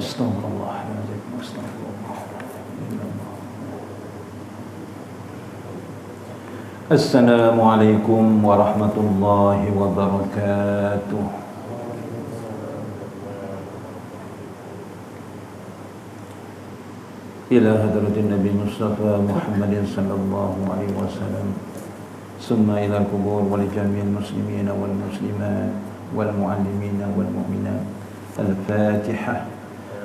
Astagfirullahaladzim. Astagfirullah. Assalamualaikum warahmatullahi wabarakatuh. Ila hadratin Nabi Mustafa Muhammadin sallallahu alaihi wasallam. Summa ila kubur wal jami'il muslimina wal muslimat wal muallimina wal mu'minat. Al-Fatihah.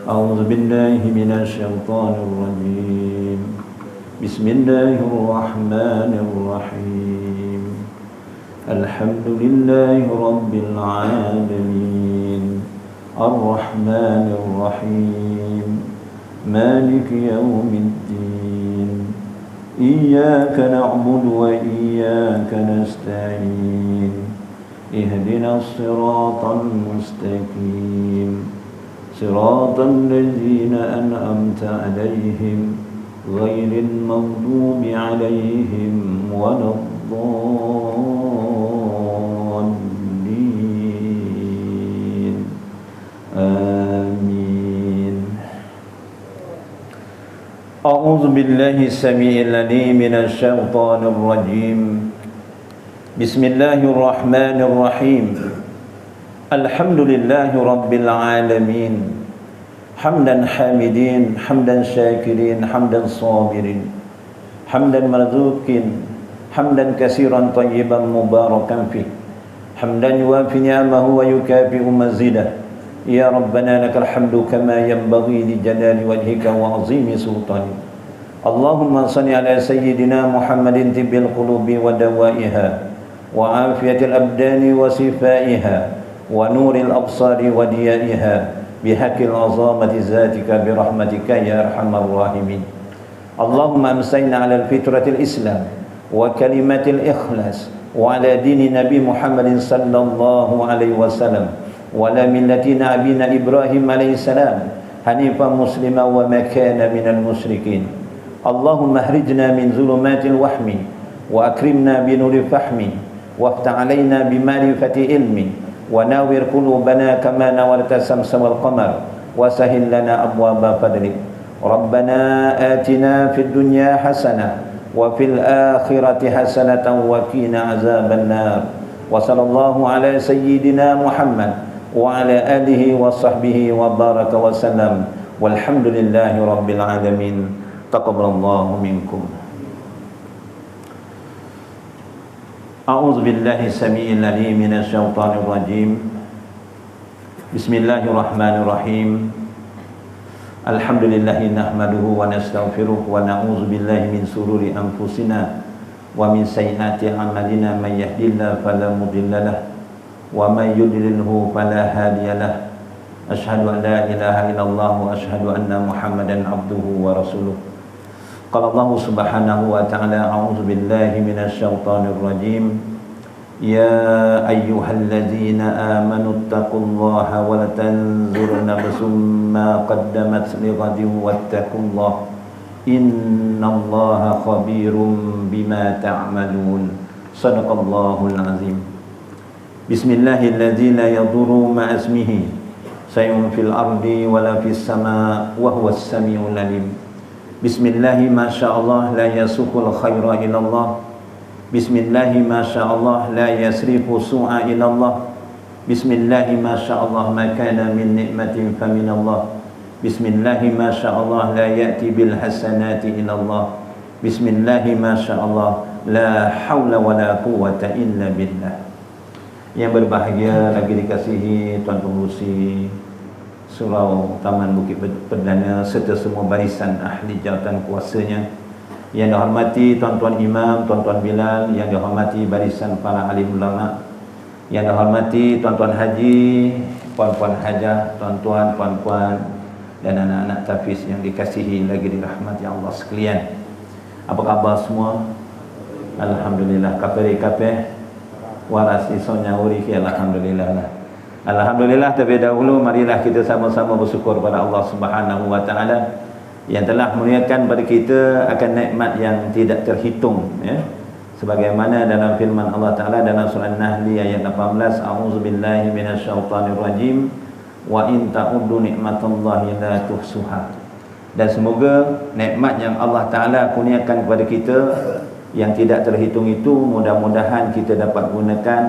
A'udzu billahi minasy syaithanir rajim. Bismillahirrahmanirrahim. Alhamdulillahi rabbil alamin. Ar-Rahmanir Rahim. Maliki yaumiddin. Iyyaka na'budu wa iyyaka nasta'in. Ihdinas siratal mustaqim. صراط الذين أنعمت عليهم غير المغضوب عليهم ولا الضالين آمين. أعوذ بالله السميع العليم من الشيطان الرجيم. بسم الله الرحمن الرحيم. Alhamdulillahi rabbil alamin. Hamdan hamidin, hamdan syakirin, hamdan sabirin, hamdan marzukin, hamdan kasiran tayyiban mubarakan fih, hamdan yuwafi ni'amahu wa yukafi'u mazidah. Ya Rabbana lakal hamdu kama yanbaghi li jalali wajhika wa azimi sultani. Allahumma salli ala sayyidina Muhammadin tibbil qulubi wa dawaiha wa afiyatil abdani wa sifaiha wa nuril absari wa diyaiha bihaqil azamati zatika birahmatika ya arhamar rahimin. Allahumma amsayna ala fitratil islam wa kalimatil ikhlas wa ala dini nabi Muhammadin sallallahu alaihi wasallam wa ala millati nabina Ibrahim alaihi salam hanifan muslima wa ma kana minal musyrikin. Allahumma ahrijna min zulumatil wahmi wa akrimna bi nuri fahmi waftah alaina bi ma'rifati ilmi wa nawwir qulubana kama nawarta samsa wal qamar wa sahhil lana abwaaba fadlik. Rabbana atina fid dunya hasanah wa fil akhirati hasanatan wa qina azaban nar. Wa sallallahu ala sayyidina Muhammad wa ala alihi wa sahbihi wa baraka wa sallam. Walhamdulillahi rabbil alamin. Taqabbalallahu minkum. A'udzu billahi samii'il 'aliim minasy syaithaanir rajiim. Bismillahirrahmanirrahim. Alhamdulillahi nahmaduhu wa nastaghfiruh wa na'udzu billahi min shururi anfusina wa min sayyiati a'malina. May yahdihillahu fala mudhillalah wa may yudlilhu fala hadiyalah. Asyhadu an la ilaha illallah wa asyhadu anna Muhammadan abduhu wa rasuluh. Qala Allah subhanahu wa ta'ala a'udzu billahi minasy syaithanir rajim. Ya ayyuhalladzina amanu taqullaha wa la tanzur nafsum ma qaddamat lighadin wattaqullaha innallaha khabirum bima ta'malun. Shadaqallahul azim. Bismillahilladzi la yadurru ma'a ismihi shay'un fil ardi wa la fis sama' wa huwas samiul alim. Bismillahi masyaallah la yasukul khaira ilallah. Bismillahi masyaallah la yasrifu su'a ilallah. Bismillahi masyaallah ma kana min ni'matin faminallah. Bismillahi masyaallah la ya'ti bil hasanati ilallah. Bismillahi masyaallah la haula wa la quwwata illa billah. Yang berbahagia lagi dikasihi Tuan Pengurusi Surau Taman Bukit Perdana serta semua barisan ahli jawatan kuasanya, yang dihormati tuan-tuan imam, tuan-tuan bilal, yang dihormati barisan para alim ulama, yang dihormati tuan-tuan haji, puan-puan hajah, tuan-tuan, puan-puan dan anak-anak tafiz yang dikasihi lagi dirahmati Allah sekalian. Apa khabar semua? Alhamdulillah. Kapir-kapir waras isonya uri ki alhamdulillah lah. Alhamdulillah. Terlebih dahulu marilah kita sama-sama bersyukur pada Allah Subhanahu wa taala yang telah memuliakan pada kita akan nikmat yang tidak terhitung, ya. Sebagaimana dalam firman Allah taala dalam surah An-Nahl ayat 18, a'udzubillahi minasyaitonir rajim. wa in ta'uddu nikmatallahi la tuhsuha. Dan semoga nikmat yang Allah Ta'ala kurniakan kepada kita yang tidak terhitung itu, mudah-mudahan kita dapat gunakan,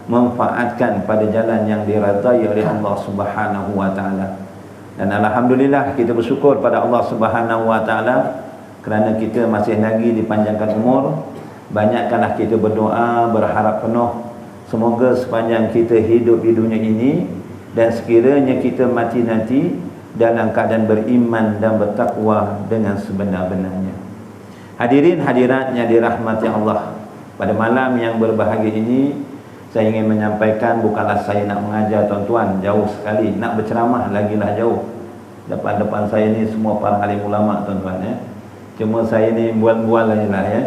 manfaatkan pada jalan yang diridai oleh Allah Subhanahu wa Ta'ala. Dan alhamdulillah kita bersyukur pada Allah Subhanahu wa Ta'ala kerana kita masih lagi dipanjangkan umur. Banyakkanlah kita berdoa, berharap penuh semoga sepanjang kita hidup di dunia ini dan sekiranya kita mati nanti dalam keadaan beriman dan bertakwa dengan sebenar-benarnya. Hadirin hadirat yang dirahmati Allah, pada malam yang berbahagia ini saya ingin menyampaikan, bukanlah saya nak mengajar tuan-tuan, jauh sekali, nak berceramah lagilah jauh. Depan-depan saya ni semua para alim ulama tuan-tuan ya. Cuma saya ni bual-bual sajalah ya,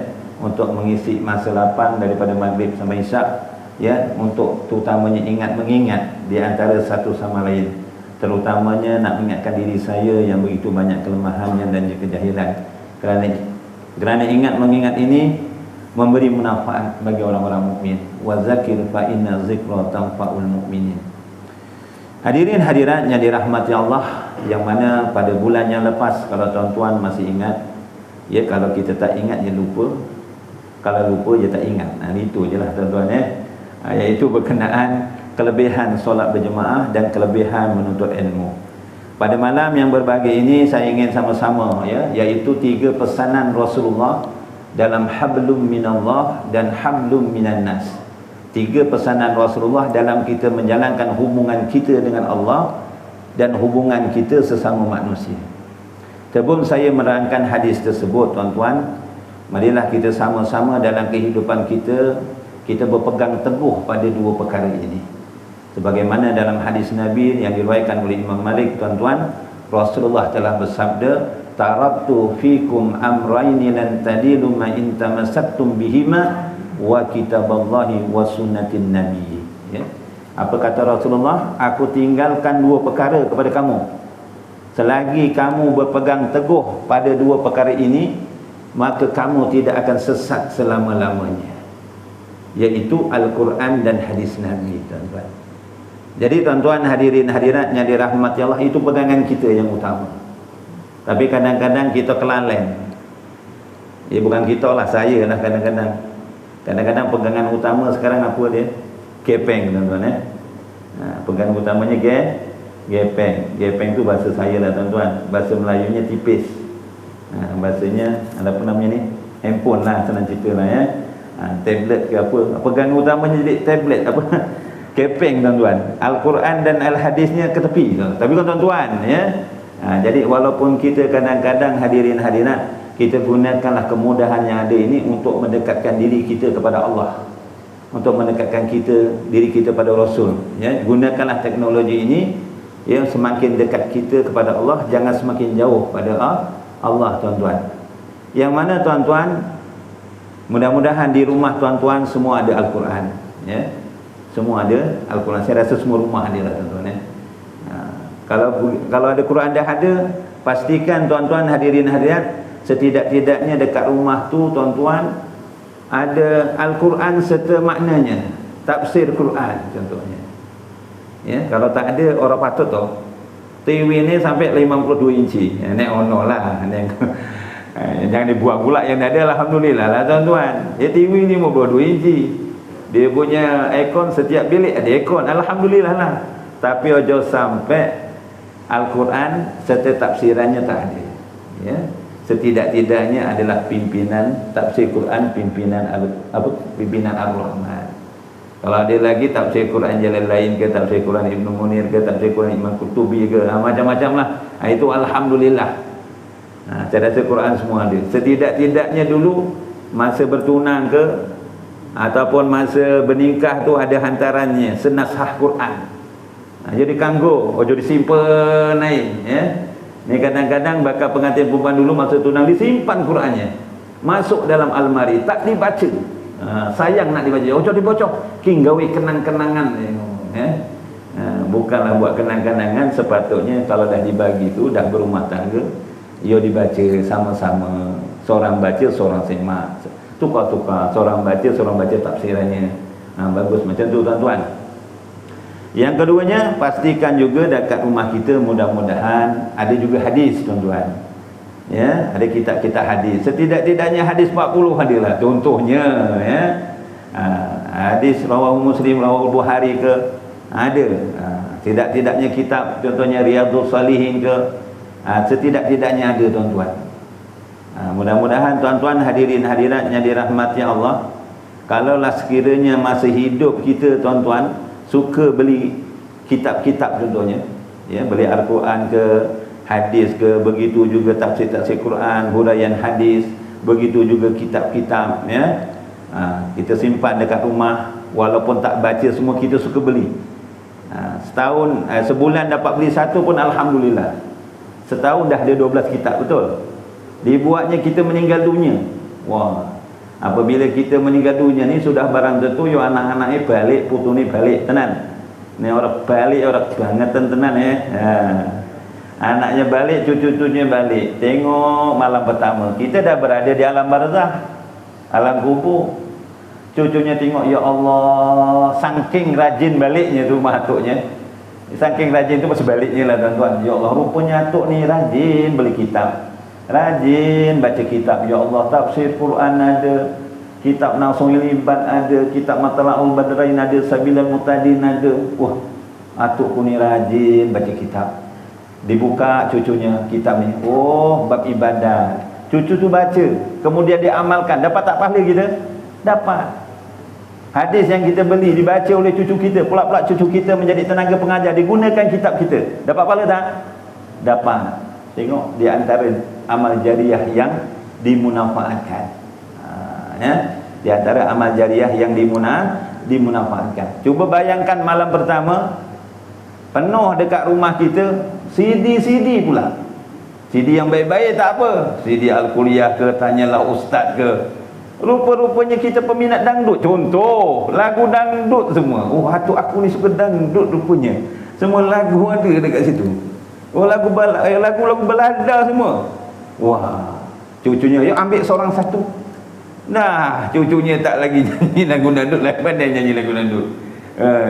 untuk mengisi masa lapang daripada maghrib sampai isyak ya, untuk terutamanya ingat mengingat di antara satu sama lain. Terutamanya nak mengingatkan diri saya yang begitu banyak kelemahannya dan kejahilan. Kerana ingat mengingat ini memberi manfaat bagi orang-orang mukmin. Wa zakir fa inna zikra tanfa'ul mu'minin. Hadirin hadirat yang dirahmati Allah, yang mana pada bulan yang lepas, kalau tuan-tuan masih ingat ya, kalau kita tak ingat dia lupa, kalau lupa dia tak ingat. Nah itu jelah tuan-tuan ya. Iaitu berkenaan kelebihan solat berjemaah dan kelebihan menuntut ilmu. Pada malam yang berbahagia ini saya ingin sama-sama ya, iaitu 3 pesanan Rasulullah dalam hablum minallah dan hablum minan nas. 3 pesanan Rasulullah dalam kita menjalankan hubungan kita dengan Allah dan hubungan kita sesama manusia. Sebelum saya menerangkan hadis tersebut tuan-tuan, marilah kita sama-sama dalam kehidupan kita berpegang teguh pada 2 perkara ini. Sebagaimana dalam hadis Nabi yang diriwayatkan oleh Imam Malik tuan-tuan, Rasulullah telah bersabda, taraktu fikum amrayni lan tadilu ma in tamassaktum bihima wa kitaballahi wa sunnatin nabi ya. Apa kata Rasulullah? Aku tinggalkan 2 perkara kepada kamu, selagi kamu berpegang teguh pada 2 perkara ini, maka kamu tidak akan sesat selama-lamanya, iaitu Al-Quran dan hadis Nabi tuan-tuan. Jadi tuan-tuan hadirin hadirat yang dirahmati Allah, itu pegangan kita yang utama. Tapi kadang-kadang kita kelalen. Ya bukan kita lah, saya lah kadang-kadang. Kadang-kadang pegangan utama sekarang apa dia? Gepeng tuan-tuan ya. Pegangan utamanya gepeng. Gepeng tu bahasa saya lah tuan-tuan. Bahasa Melayunya tipis. Bahasanya apa namanya ni? Handphone lah, senang cerita lah ya. Tablet ke apa. Pegangan utamanya jadi tablet apa? Kepeng tuan-tuan. Al-Quran dan Al-Hadisnya ke tepi. Tapi tuan-tuan ya, jadi walaupun kita kadang-kadang hadirin hadirat, kita gunakanlah kemudahan yang ada ini untuk mendekatkan diri kita kepada Allah, untuk mendekatkan diri kita pada Rasul ya. Gunakanlah teknologi ini yang semakin dekat kita kepada Allah, jangan semakin jauh pada Allah tuan-tuan. Yang mana tuan-tuan, mudah-mudahan di rumah tuan-tuan semua ada Al-Quran ya. Semua ada Al-Quran. Saya rasa semua rumah ada lah tuan-tuan ya. Kalau ada Quran dah ada, pastikan tuan-tuan hadirin hadirat, setidak-tidaknya dekat rumah tu tuan-tuan ada Al-Quran serta maknanya, tafsir Quran contohnya ya. Kalau tak ada, orang patut tau TV ni sampai 52 inci ya, naik ono lah jangan dibuat pula yang ada. Alhamdulillah lah tuan-tuan ya, TV ni 52 inci, dia punya aircon, setiap bilik ada aircon, alhamdulillah lah. Tapi ojo sampai Al-Quran serta tafsirannya tak ada ya. Setidak-tidaknya adalah pimpinan tafsir Quran, pimpinan Ar-Rahman. Kalau ada lagi tafsir Quran jalan lain ke, tafsir Quran Ibn Munir ke, tafsir Quran Imam Qurtubi ke, macam-macam lah. Itu alhamdulillah. Saya rasa Quran semua ada. Setidak-tidaknya dulu masa bertunang ke ataupun masa bernikah tu ada hantarannya senashah Quran. Jadi kanggo, ojo disimpan naik ya. Ni kadang-kadang bakal pengantin perempuan dulu masa tunang disimpan Qurannya, masuk dalam almari, tak dibaca. Sayang nak dibaca, ojo dibocok, king gawe kenang-kenangan ya. Bukanlah buat kenang-kenangan, sepatutnya kalau dah dibagi tu dah berumah tangga, ia dibaca sama-sama, seorang baca seorang semak, tukar-tukar, seorang baca tafsirannya. Bagus macam tu tuan-tuan. Yang keduanya, pastikan juga dekat rumah kita mudah-mudahan ada juga hadis, tuan-tuan. Ya, ada kitab-kitab hadis. Setidak-tidaknya hadis 40 adalah contohnya, ya. Hadis rawahu Muslim, rawahu Bukhari ke ada. Tidak-tidaknya kitab contohnya Riyadhus Shalihin ke setidak-tidaknya ada, tuan-tuan. Mudah-mudahan tuan-tuan hadirin hadirat yang dirahmati Allah, kalaulah sekiranya masa hidup kita tuan-tuan suka beli kitab-kitab contohnya, ya, beli Al-Quran ke, hadis ke, begitu juga tafsir-tafsir Quran, huraian hadis, begitu juga kitab-kitab, ya. Kita simpan dekat rumah, walaupun tak baca semua kita suka beli. Setahun, sebulan dapat beli satu pun alhamdulillah. Setahun dah ada 12 kitab, betul? Dibuatnya kita meninggal dunia. Wah, apabila kita meninggal dunia ni sudah barang tentu yo anak-anaknya balik, putu ni balik tenan. Ni orang balik, orang banget tenan ya. Anaknya balik, cucu-cucunya balik. Tengok malam pertama kita dah berada di alam barzah, alam kubur. Cucunya tengok, ya Allah, saking rajin baliknya tu rumah atuknya. Saking rajin tu pas baliknya lah, tuan-tuan. Ya Allah, rupanya atuk ni rajin beli kitab, rajin baca kitab. Ya Allah, tafsir Quran ada, kitab Nasul Ibad ada, kitab Matla'ul Badrain ada, Sabilal Mutadin ada. Wah, atukku ni rajin baca kitab. Dibuka cucunya kitab ni, oh, bab ibadat. Cucu tu baca, kemudian dia amalkan. Dapat tak pahala kita? Dapat. Hadis yang kita beli dibaca oleh cucu kita, pula-pula cucu kita menjadi tenaga pengajar, digunakan kitab kita. Dapat pahala tak? Dapat. Tengok, di antara amal jariah yang dimunafaatkan. Ya, di antara amal jariah yang dimunafaatkan. Cuba bayangkan malam pertama penuh dekat rumah kita CD pula. CD yang baik-baik tak apa, CD Al-Kuliah ke, tanyalah ustaz ke. Rupa-rupanya kita peminat dangdut. Contoh, lagu dangdut semua. Oh, atuk aku ni suka dangdut rupanya. Semua lagu ada dekat situ. Oh, lagu Belanda semua. Wah, cucunya, yuk ambil seorang satu. Nah, cucunya tak lagi nyanyi lagu dangdut, lagi pandai nyanyi lagu dangdut.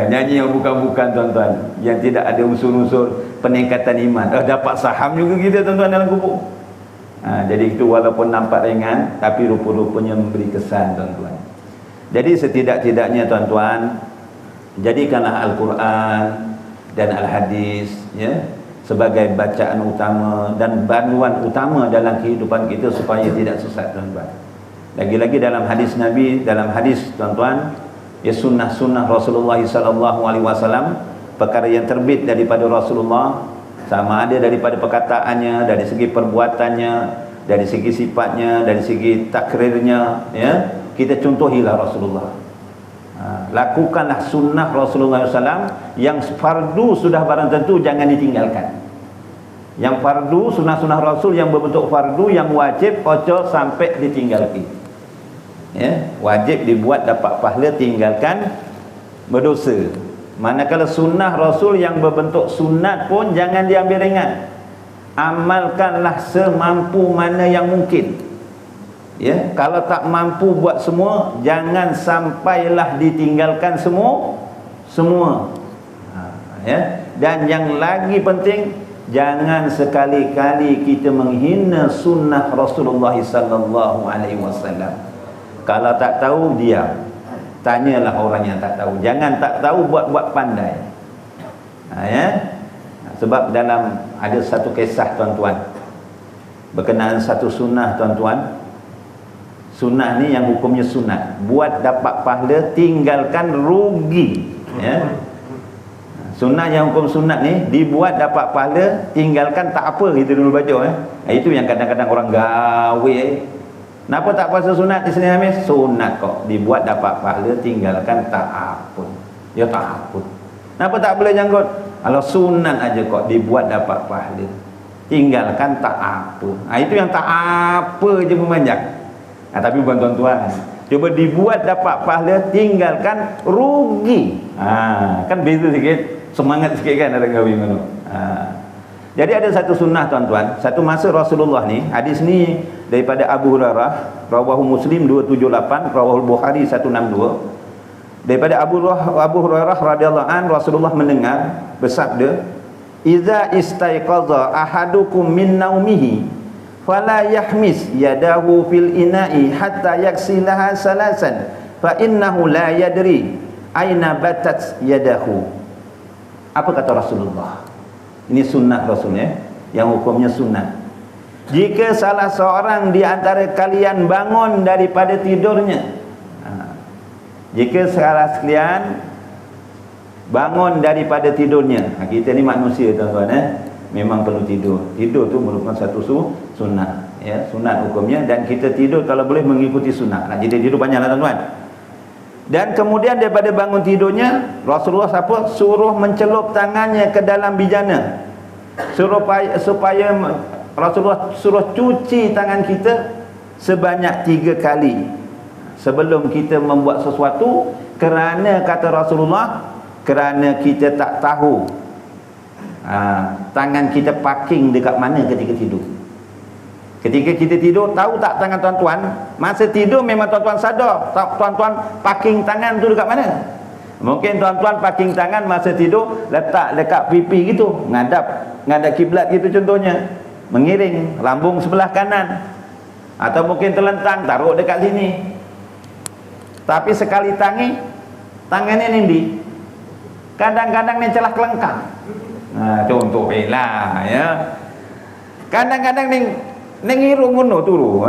Nyanyi yang bukan-bukan, tuan-tuan, yang tidak ada unsur-unsur peningkatan iman. Dapat saham juga kita, tuan-tuan, dalam kubur. Jadi itu walaupun nampak ringan, tapi rupa-rupanya memberi kesan, tuan-tuan. Jadi setidak-tidaknya, tuan-tuan, jadikanlah Al-Quran dan Al-Hadis, ya, sebagai bacaan utama dan panduan utama dalam kehidupan kita supaya tidak sesat, tuan-tuan. Lagi-lagi dalam hadis Nabi, dalam hadis, tuan-tuan, ya, sunnah-sunnah Rasulullah SAW, perkara yang terbit daripada Rasulullah, sama ada daripada perkataannya, dari segi perbuatannya, dari segi sifatnya, dari segi takrirnya, ya, kita contohilah Rasulullah. Lakukanlah sunnah Rasulullah SAW. Yang fardu sudah barang tentu jangan ditinggalkan. Yang fardu, sunnah-sunnah Rasul yang berbentuk fardu, yang wajib ojo sampai ditinggalkan. Ya, wajib dibuat dapat pahala, tinggalkan berdosa. Manakala sunnah Rasul yang berbentuk sunat pun jangan diambil ringan. Amalkanlah semampu mana yang mungkin. Ya, kalau tak mampu buat semua, jangan sampailah ditinggalkan semua. Ya, dan yang lagi penting, jangan sekali-kali kita menghina sunnah Rasulullah sallallahu alaihi wasallam. Kalau tak tahu, diam. Tanyalah orang yang tak tahu. Jangan tak tahu buat-buat pandai. Ya. Sebab dalam ada satu kisah, tuan-tuan, berkenaan satu sunnah, tuan-tuan. Sunnah ni yang hukumnya sunat, buat dapat pahala, tinggalkan rugi. Ya. Sunnah yang hukum sunat ni, dibuat dapat pahala, tinggalkan tak apa, kita dulu baca. Itu yang kadang-kadang orang gawe. Kenapa tak puasa sunat di Senin Khamis? Sunat kok, dibuat dapat pahala, tinggalkan tak apa. Ya tak apa. Kenapa tak boleh janggut? Kalau sunat aja kok, dibuat dapat pahala, tinggalkan tak apa. Itu yang tak apa je memanjang. Tapi bukan, tuan-tuan. Cuba dibuat dapat pahala, tinggalkan rugi. Kan beza sikit, semangat sikit kan ada gawe ngono. Jadi ada satu sunnah, tuan-tuan. Satu masa Rasulullah ni, hadis ni daripada Abu Hurairah, rawahu Muslim 278, rawahu Bukhari 162. Daripada Abu Hurairah radhiyallahu an, Rasulullah mendengar bersabda, "Idza istaiqadha ahadukum min naumihi fala yahmis yadahu fil ina'i hatta yaksilaha salasan fa innahu la yadri aina batat yadahu." Apa kata Rasulullah? Ini sunnah Rasulnya, yang hukumnya sunnah. Jika salah seorang di antara kalian bangun daripada tidurnya, jika salah sekalian bangun daripada tidurnya, kita ni manusia tuan-tuan, memang perlu tidur. Tidur tu merupakan satu sunnah, ya, sunat hukumnya, dan kita tidur kalau boleh mengikuti sunnah. Jadi tidur banyaklah tuan-tuan. Dan kemudian daripada bangun tidurnya, Rasulullah suruh mencelup tangannya ke dalam bijana, supaya Rasulullah suruh cuci tangan kita sebanyak 3 kali sebelum kita membuat sesuatu, kerana kata Rasulullah, kerana kita tak tahu tangan kita parking dekat mana ketika tidur. Ketika kita tidur, tahu tak tangan tuan-tuan masa tidur memang tuan-tuan sadar tuan-tuan parking tangan tu dekat mana? Mungkin tuan-tuan parking tangan masa tidur letak dekat pipi gitu, ngadap kiblat gitu contohnya, mengiring lambung sebelah kanan, atau mungkin terlentang taruh dekat sini. Tapi sekali tangannya nindi, kadang-kadang ni celah kelengkang. Contoh lah, ya. Kadang-kadang ni ngirung ngono turu.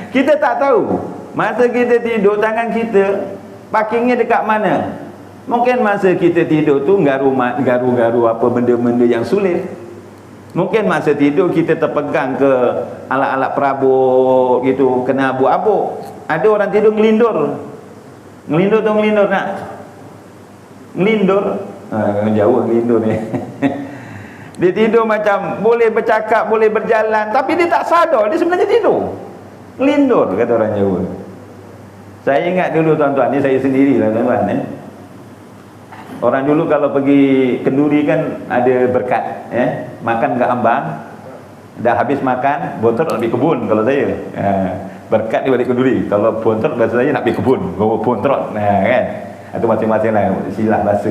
Kita tak tahu masa kita tidur tangan kita parkingnya dekat mana. Mungkin masa kita tidur tu garu-garu apa benda-benda yang sulit. Mungkin masa tidur kita terpegang ke alat-alat perabot gitu, kena abuk-abuk. Ada orang tidur ngelindur. Ngelindur tu ngelindur nak? Ngelindur. Jauh ngelindur ni. Dia tidur macam boleh bercakap, boleh berjalan, tapi dia tak sadar dia sebenarnya tidur. Ngelindur kata orang Jawa. Saya ingat dulu tuan-tuan, ni saya sendirilah tuan-tuan, orang dulu kalau pergi kenduri kan ada berkat, makan kat ambang, dah habis makan, bontot nak pergi kebun kalau saya. Berkat ni balik kenduri. Kalau bontot bahasa saya nak pergi kebun, bawa bontot, kan. Itu masing-masing lah silah bahasa.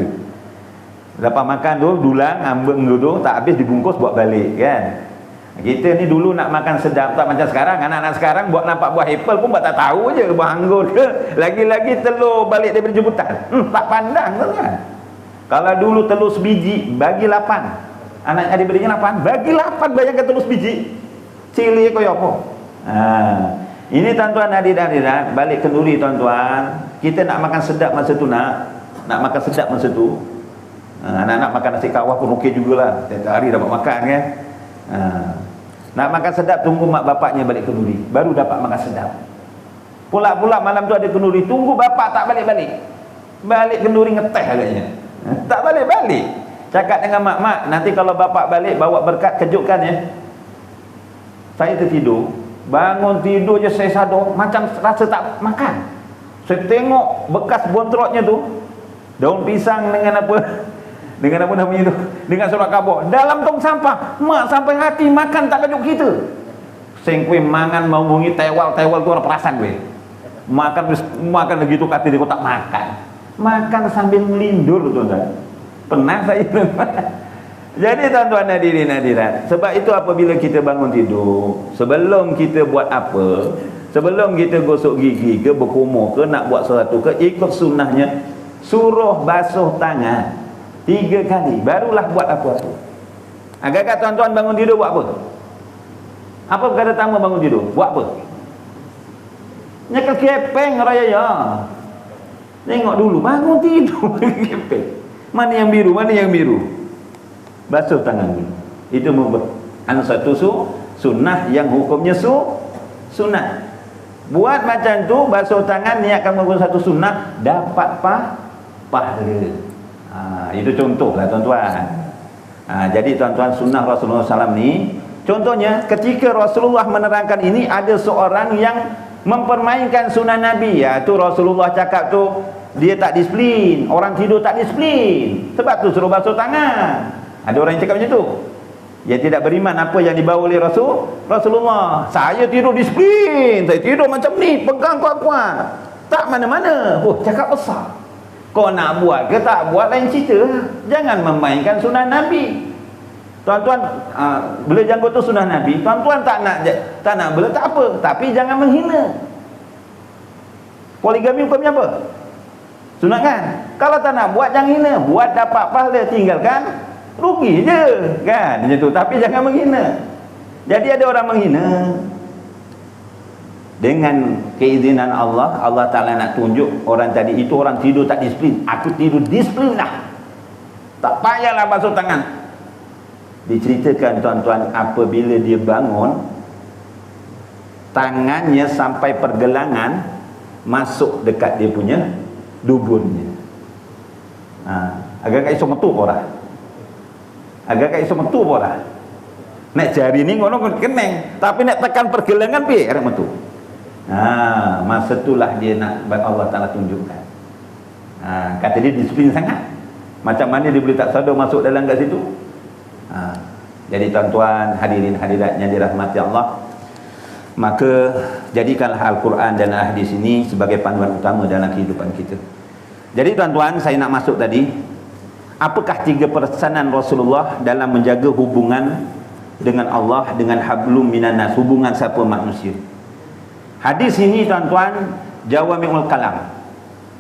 Lepas makan tu dulang, ambeng duduk, tak habis dibungkus buat balik, kan. Kita ni dulu nak makan sedap, tak macam sekarang. Anak-anak sekarang buat nampak buah apple pun buat tak tahu je, buah anggur ke, lagi-lagi telur balik daripada jemputan. Tak pandang kan. Kalau dulu telur sebiji bagi 8, anak adik-adiknya 8 bagi 8, bayangkan telur sebiji cili koyo apa. Ini tuan-tuan adik-adik, balik kenduri tuan-tuan, kita nak makan sedap masa tu, nak makan sedap masa tu. Anak-anak makan nasi kawah pun okey jugalah, setiap hari dapat makan, kan. Nak makan sedap, tunggu mak bapaknya balik kenduri baru dapat makan sedap. Pula malam tu ada kenduri, tunggu bapak tak balik-balik, balik kenduri ngeteh agaknya, tak balik-balik. Cakap dengan mak, nanti kalau bapak balik bawa berkat, kejutkan ya. Saya tertidur, bangun tidur je saya sadar macam rasa tak makan. Saya tengok bekas bontrotnya tu, daun pisang dengan apa namanya tu, dengan surat khabar dalam tong sampah. Mak sampai hati makan tak kajuk kita. Sengkui mangan mau bungi tewal tu orang perasan gue. Makan begitu kata dia tak makan. Makan sambil melindur tuan-tuan. Pernah saya. Jadi tuan-tuan hadirin hadirat, sebab itu apabila kita bangun tidur, sebelum kita buat apa, sebelum kita gosok gigi ke, berkumur ke, nak buat sesuatu ke, ikut sunnahnya, suruh basuh tangan 3 kali, barulah buat apa-apa. Agak-agak tuan-tuan bangun tidur buat apa? Apa perkara pertama bangun tidur? Buat apa? Nyekel kepeng raya ya. Tengok dulu, bangun tidur kepeng. Mana yang biru, mana yang biru? Basuh tangan dulu. Itu satu sunnah yang hukumnya sunnah. Buat macam tu, basuh tangan, niatkan melakukan satu sunnah, dapat pahala. Itu contoh lah tuan-tuan. Jadi tuan-tuan, sunnah Rasulullah SAW ni, contohnya ketika Rasulullah menerangkan ini, ada seorang yang mempermainkan sunnah Nabi. Itu Rasulullah cakap tu, dia tak disiplin, orang tidur tak disiplin, sebab tu suruh basuh tangan. Ada orang yang cakap macam tu. Dia tidak beriman apa yang dibawa oleh Rasulullah. Saya tidur disiplin, saya tidur macam ni, pegang kuat-kuat, tak mana-mana. Cakap besar. Kau nak buat ke tak buat lain cerita. Jangan memainkan sunnah Nabi. Tuan-tuan, bela janggut tu sunnah Nabi. Tuan-tuan tak nak bela, tak apa, tapi jangan menghina. Poligami hukumnya apa? Sunat kan? Kalau tak nak buat, jangan hina. Buat dapat pahala, tinggalkan rugi je kan, macam tu. Tapi jangan menghina. Jadi ada orang menghina, dengan keizinan Allah, Allah Ta'ala nak tunjuk orang tadi itu orang tidur tak disiplin. Aku tidur disiplin lah, tak payahlah basuh tangan. Diceritakan tuan-tuan, apabila dia bangun, tangannya sampai pergelangan masuk dekat dia punya dubunnya. Agak-agak iso metu orang. Agak-agak iso metu orang. Nek jari ni ngono keneng, tapi nek tekan pergelangan piye arep metu. Masa itulah dia nak Allah Ta'ala tunjukkan. Kata dia disiplin sangat. Macam mana dia boleh tak sadar masuk dalam kat situ? Jadi tuan-tuan, hadirin hadirat yang dirahmati Allah, maka jadikanlah Al-Quran dan hadis ini sebagai panduan utama dalam kehidupan kita. Jadi tuan-tuan, saya nak masuk tadi, apakah 3 pesanan Rasulullah dalam menjaga hubungan dengan Allah, dengan hablum minan nas, hubungan siapa manusia. Hadis ini tuan-tuan Jawami'ul Kalam.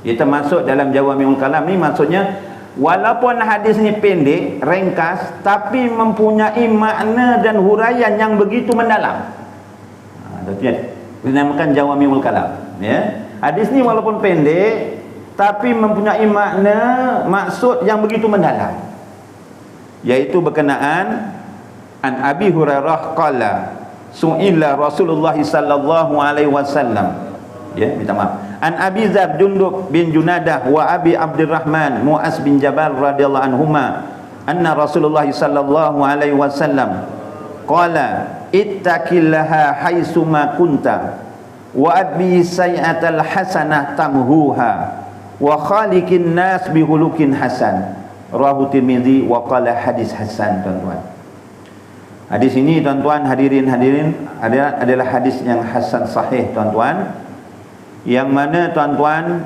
Ia termasuk dalam Jawami'ul Kalam ni, maksudnya walaupun hadis ni pendek, ringkas, tapi mempunyai makna dan huraian yang begitu mendalam. Dinamakan Jawami'ul Kalam, ya. Hadis ni walaupun pendek, tapi mempunyai makna, maksud yang begitu mendalam, yaitu berkenaan an Abi Hurairah qala su'ila Rasulullah sallallahu alaihi wasallam, ya, minta maaf, an Abi Dzar Jundub bin Junadah wa Abi Abdurrahman Mu'az bin Jabal radhiyallahu anhuma anna Rasulullah sallallahu alaihi wasallam qala ittaqillaha haitsuma kunta wa adbi sayyatal hasanah tamhuha wa khaliqin nas bihulukin hasan, rawahu Tirmizi wa qala hadis hasan. Tuan-tuan, hadis ini tuan-tuan, hadirin adalah hadis yang hasan sahih tuan-tuan, yang mana tuan-tuan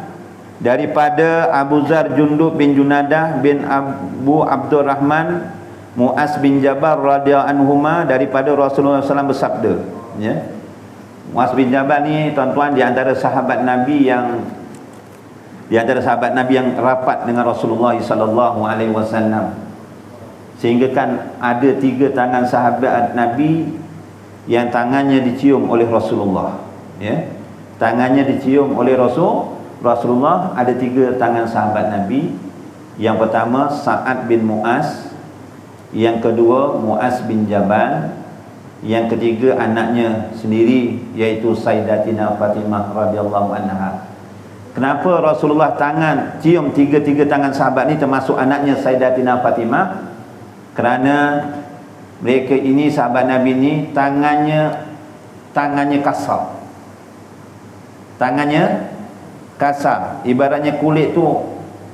daripada Abu Dzar Jundub bin Junadah bin Abu Abdurrahman Mu'az bin Jabal radhiyallahu anhuma, daripada Rasulullah SAW bersabda, ya. Mu'az bin Jabal ni tuan-tuan di antara sahabat Nabi yang rapat dengan Rasulullah sallallahu alaihi wasallam, sehingga kan ada 3 tangan sahabat Nabi yang tangannya dicium oleh Rasulullah, ya. Tangannya dicium oleh Rasulullah. Ada 3 tangan sahabat Nabi. Yang pertama Sa'ad bin Mu'az, yang kedua Mu'az bin Jabal, yang ketiga anaknya sendiri, iaitu Sayyidatina Fatimah radhiyallahu anha. Kenapa Rasulullah cium 3 tangan sahabat ni, termasuk anaknya Sayyidatina Fatimah? Kerana mereka ini, sahabat Nabi ni, tangannya kasar. Tangannya kasar, ibaratnya kulit tu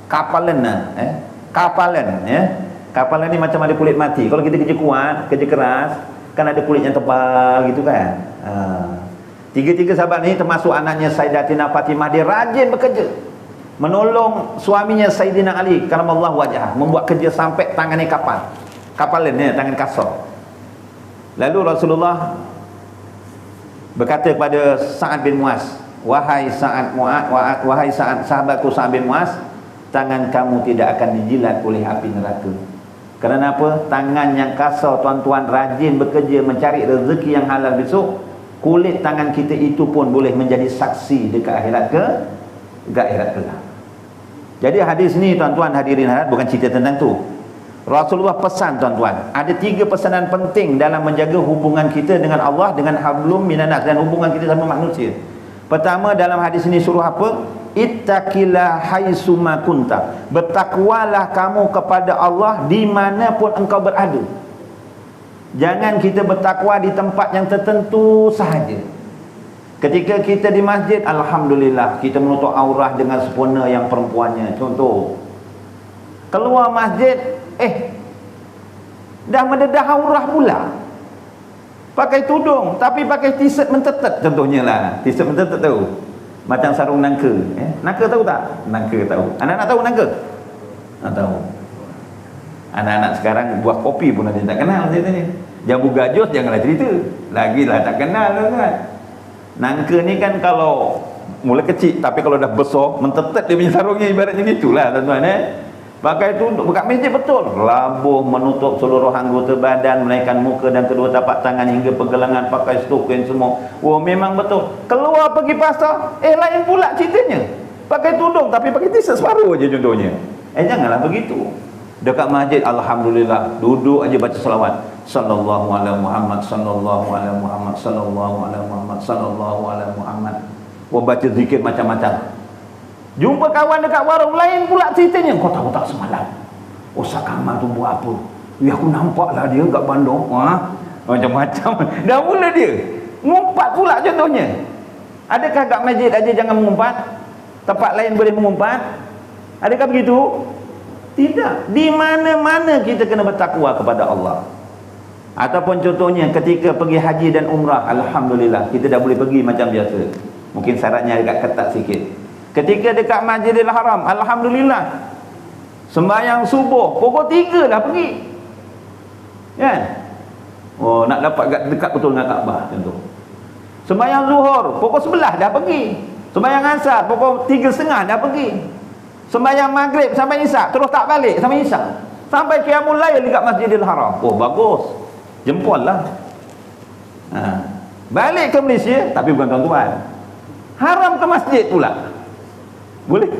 kapalan, ya. Kapalan ni macam ada kulit mati. Kalau kita kerja kuat, kerja keras, kan ada kulit yang tebal gitu kan. 3 sahabat ni, termasuk anaknya Sayyidatina Fatimah, dia rajin bekerja menolong suaminya Sayyidina Ali karamallahu wajhah, membuat kerja sampai tangannya kapalan, ya, tangan kasar. Lalu Rasulullah berkata kepada Sa'ad bin Mu'az, wahai Sa'ad, sahabatku Sa'ad bin Mu'az, tangan kamu tidak akan dijilat oleh api neraka. Kerana apa? Tangan yang kasar tuan-tuan, rajin bekerja mencari rezeki yang halal besok, kulit tangan kita itu pun boleh menjadi saksi dekat akhirat kelak. Jadi hadis ni tuan-tuan, hadirin hadirat, bukan cerita tentang tu. Rasulullah pesan tuan-tuan, ada 3 pesanan penting dalam menjaga hubungan kita dengan Allah, dengan hablum minan nas, dan hubungan kita sama manusia. Pertama, dalam hadis ini suruh apa? Ittaqillah haitsuma kunta, bertakwalah kamu kepada Allah di mana pun engkau berada. Jangan kita bertakwa di tempat yang tertentu sahaja. Ketika kita di masjid, alhamdulillah, kita menutup aurat dengan sempurna yang perempuannya, contoh. Keluar masjid, dah mendedah aurat pula. Pakai tudung tapi pakai t-shirt mentetet, contohnya lah. T-shirt mentetet tu, Macam sarung nangka. Nangka tahu tak? Nangka tahu. Anak-anak tahu nangka? Tak tahu. Anak-anak sekarang buah kopi pun ada tak kenal cerita ni. Jambu gajus janganlah cerita. Lagilah tak kenal kan. Nangka ni kan kalau mula kecil, tapi kalau dah besar mentetet dia punya sarungnya, ibaratnya gitulah tuan-tuan. Pakai tu untuk buka masjid betul. Labuh menutup seluruh anggota badan, menaikkan muka dan kedua tapak tangan hingga pergelangan, pakai stokin semua. Oh memang betul. Keluar pergi pasar, lain pula ceritanya. Pakai tudung tapi pakai t-shirt separuh aja contohnya. Janganlah begitu. Dekat masjid alhamdulillah duduk aja baca selawat. Sallallahu alaihi Muhammad, sallallahu alaihi Muhammad, sallallahu alaihi Muhammad, sallallahu alaihi Muhammad. Baca zikir macam-macam. Jumpa kawan dekat warung lain pula ceritanya. Kau tahu tak semalam Ustaz Kamal tu buat apa? Ya aku nampak lah dia kat Bandung. Macam-macam. Dah mula dia ngumpat pula contohnya. Adakah kat masjid aja jangan mengumpat? Tempat lain boleh mengumpat? Adakah begitu? Tidak. Di mana-mana kita kena bertakwa kepada Allah. Ataupun contohnya ketika pergi haji dan umrah, alhamdulillah kita dah boleh pergi macam biasa. Mungkin syaratnya agak ketat sikit. Ketika dekat Masjidil Haram, alhamdulillah sembahyang subuh pukul 3 dah pergi. Kan? Oh, nak dapat dekat betul dengan Kaabah contoh. Sembahyang zuhur pukul 11 dah pergi. Sembahyang asar pukul 3.30 dah pergi. Sembahyang maghrib sampai isyak terus tak balik sampai isyak. Sampai qiyamul lail dekat Masjidil Haram. Oh, bagus. Jempol lah. Balik ke Malaysia tapi bukan tuan-tuan. Haram ke masjid pula. Boleh?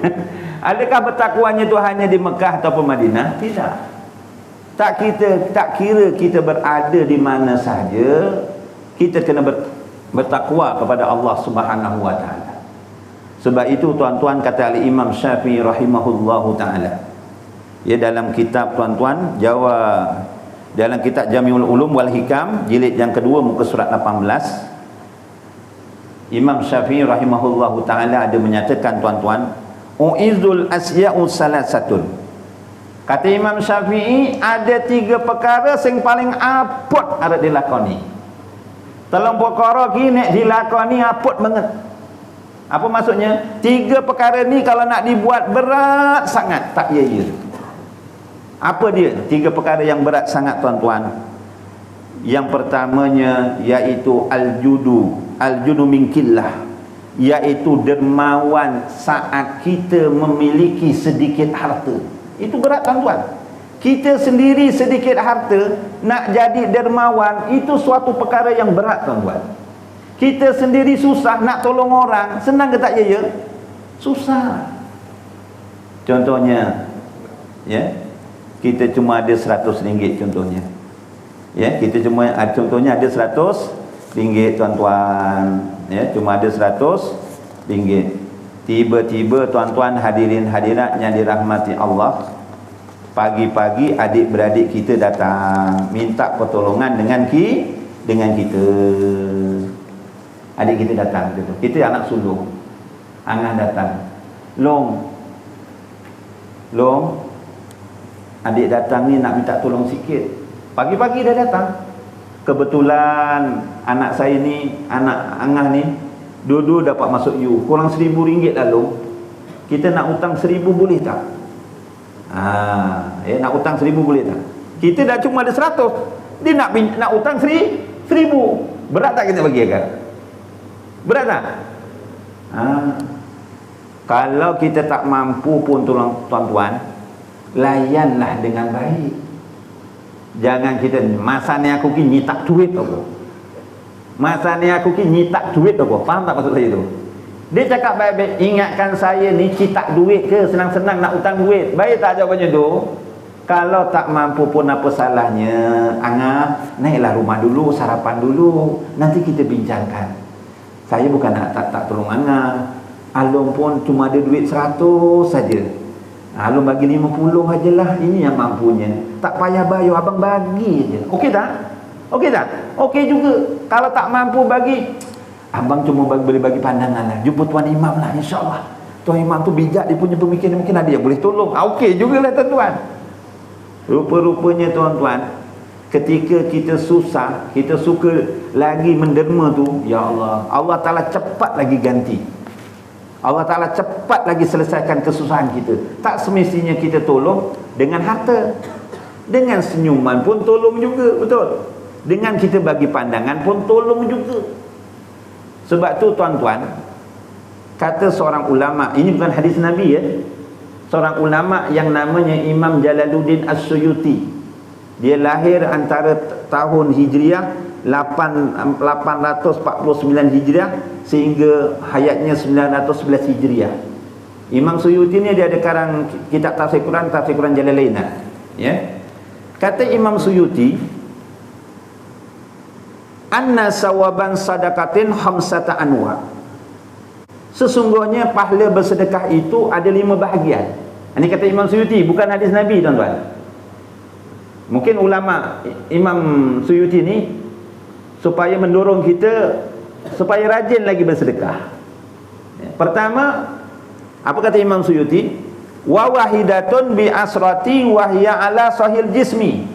Adakah bertakwanya itu hanya di Mekah ataupun Madinah? Tidak. Tak kira kita berada di mana sahaja, kita kena bertakwa kepada Allah Subhanahu wa taala. Sebab itu tuan-tuan, kata Imam Syafi'i rahimahullahu taala. Ya, dalam kitab tuan-tuan dalam kitab Jami'ul Ulum wal Hikam jilid yang kedua muka surat 18, Imam Syafi'i rahimahullahu ta'ala ada menyatakan tuan-tuan, u'izul asya'u salasatun. Kata Imam Syafi'i, ada 3 perkara yang paling apot ada dilakoni. Dalam perkara ni dilakoni apot banget. Apa maksudnya? 3 perkara ni kalau nak dibuat berat sangat, tak ya. Apa dia 3 perkara yang berat sangat tuan-tuan? Yang pertamanya iaitu al-judu min qillah, iaitu dermawan saat kita memiliki sedikit harta. Itu berat tuan-tuan. Kita sendiri sedikit harta, nak jadi dermawan, itu suatu perkara yang berat tuan-tuan. Kita sendiri susah nak tolong orang, senang ke tak ya? Susah. Contohnya, ya, kita cuma ada RM100 contohnya. Ya, kita cuma contohnya ada RM100 tuan-tuan. Ya, cuma ada RM100. Tiba-tiba tuan-tuan hadirin hadirat yang dirahmati Allah, pagi-pagi adik-beradik kita datang minta pertolongan dengan kita. Adik kita datang gitu. Kita anak sulung. Angah datang. Long. Adik datang ni nak minta tolong sikit. Pagi-pagi dah datang. Kebetulan anak saya ni, anak Angah ni, dua-dua dapat masuk U. Kurang RM1,000 lalu. Kita nak hutang 1,000 boleh tak? Nak hutang 1,000 boleh tak? Kita dah cuma ada 100. Dia nak hutang 1,000. Berat tak kita bagi agak? Berat tak? Kalau kita tak mampu pun tolong tuan-tuan, layanlah dengan baik. Jangan kita masa ni aku ki nyitak duit apa. Masa ni aku ki nyitak duit apa. Faham tak maksud saya tu? Dia cakap baik-baik, ingatkan saya ni citak duit ke, senang-senang nak hutang duit. Baik tak jawapannya tu? Kalau tak mampu pun apa salahnya, Angah, naiklah rumah dulu, sarapan dulu, nanti kita bincangkan. Saya bukan nak tak tolong Angah. Alung pun cuma ada duit 100 saja. Alung bagi 50 ajalah, ini yang mampunya. Tak payah bayar, abang bagi je. Okey tak? Okey tak? Okey juga. Kalau tak mampu bagi, abang cuma boleh bagi pandangan lah. Jumpa Tuan Imam lah, insyaAllah. Tuan Imam tu bijak, dia punya pemikiran, mungkin ada yang boleh tolong. Okey jugalah tuan-tuan. Rupa-rupanya tuan-tuan, ketika kita susah, kita suka lagi menderma tu, ya Allah, Allah Ta'ala cepat lagi ganti. Allah Ta'ala cepat lagi selesaikan kesusahan kita. Tak semestinya kita tolong dengan harta, dengan senyuman pun tolong juga, betul? Dengan kita bagi pandangan pun tolong juga. Sebab tu tuan-tuan, kata seorang ulama, ini bukan hadis Nabi ya, seorang ulama yang namanya Imam Jalaluddin As-Suyuti. Dia lahir antara tahun Hijriah 849 Hijriah sehingga hayatnya 911 Hijriah. Imam Suyuti ni dia ada karang kitab tafsir Quran Jalalain, ya. Kata Imam Suyuti, anna sawaban sadaqatin khamsata anwa. Sesungguhnya pahala bersedekah itu ada 5 bahagian. Ini kata Imam Suyuti, bukan hadis Nabi, tuan-tuan. Mungkin ulama Imam Suyuti ni supaya mendorong kita supaya rajin lagi bersedekah. Pertama, apa kata Imam Suyuti? Wa wahidatun bi asrati wa hiya ala sahil jismi.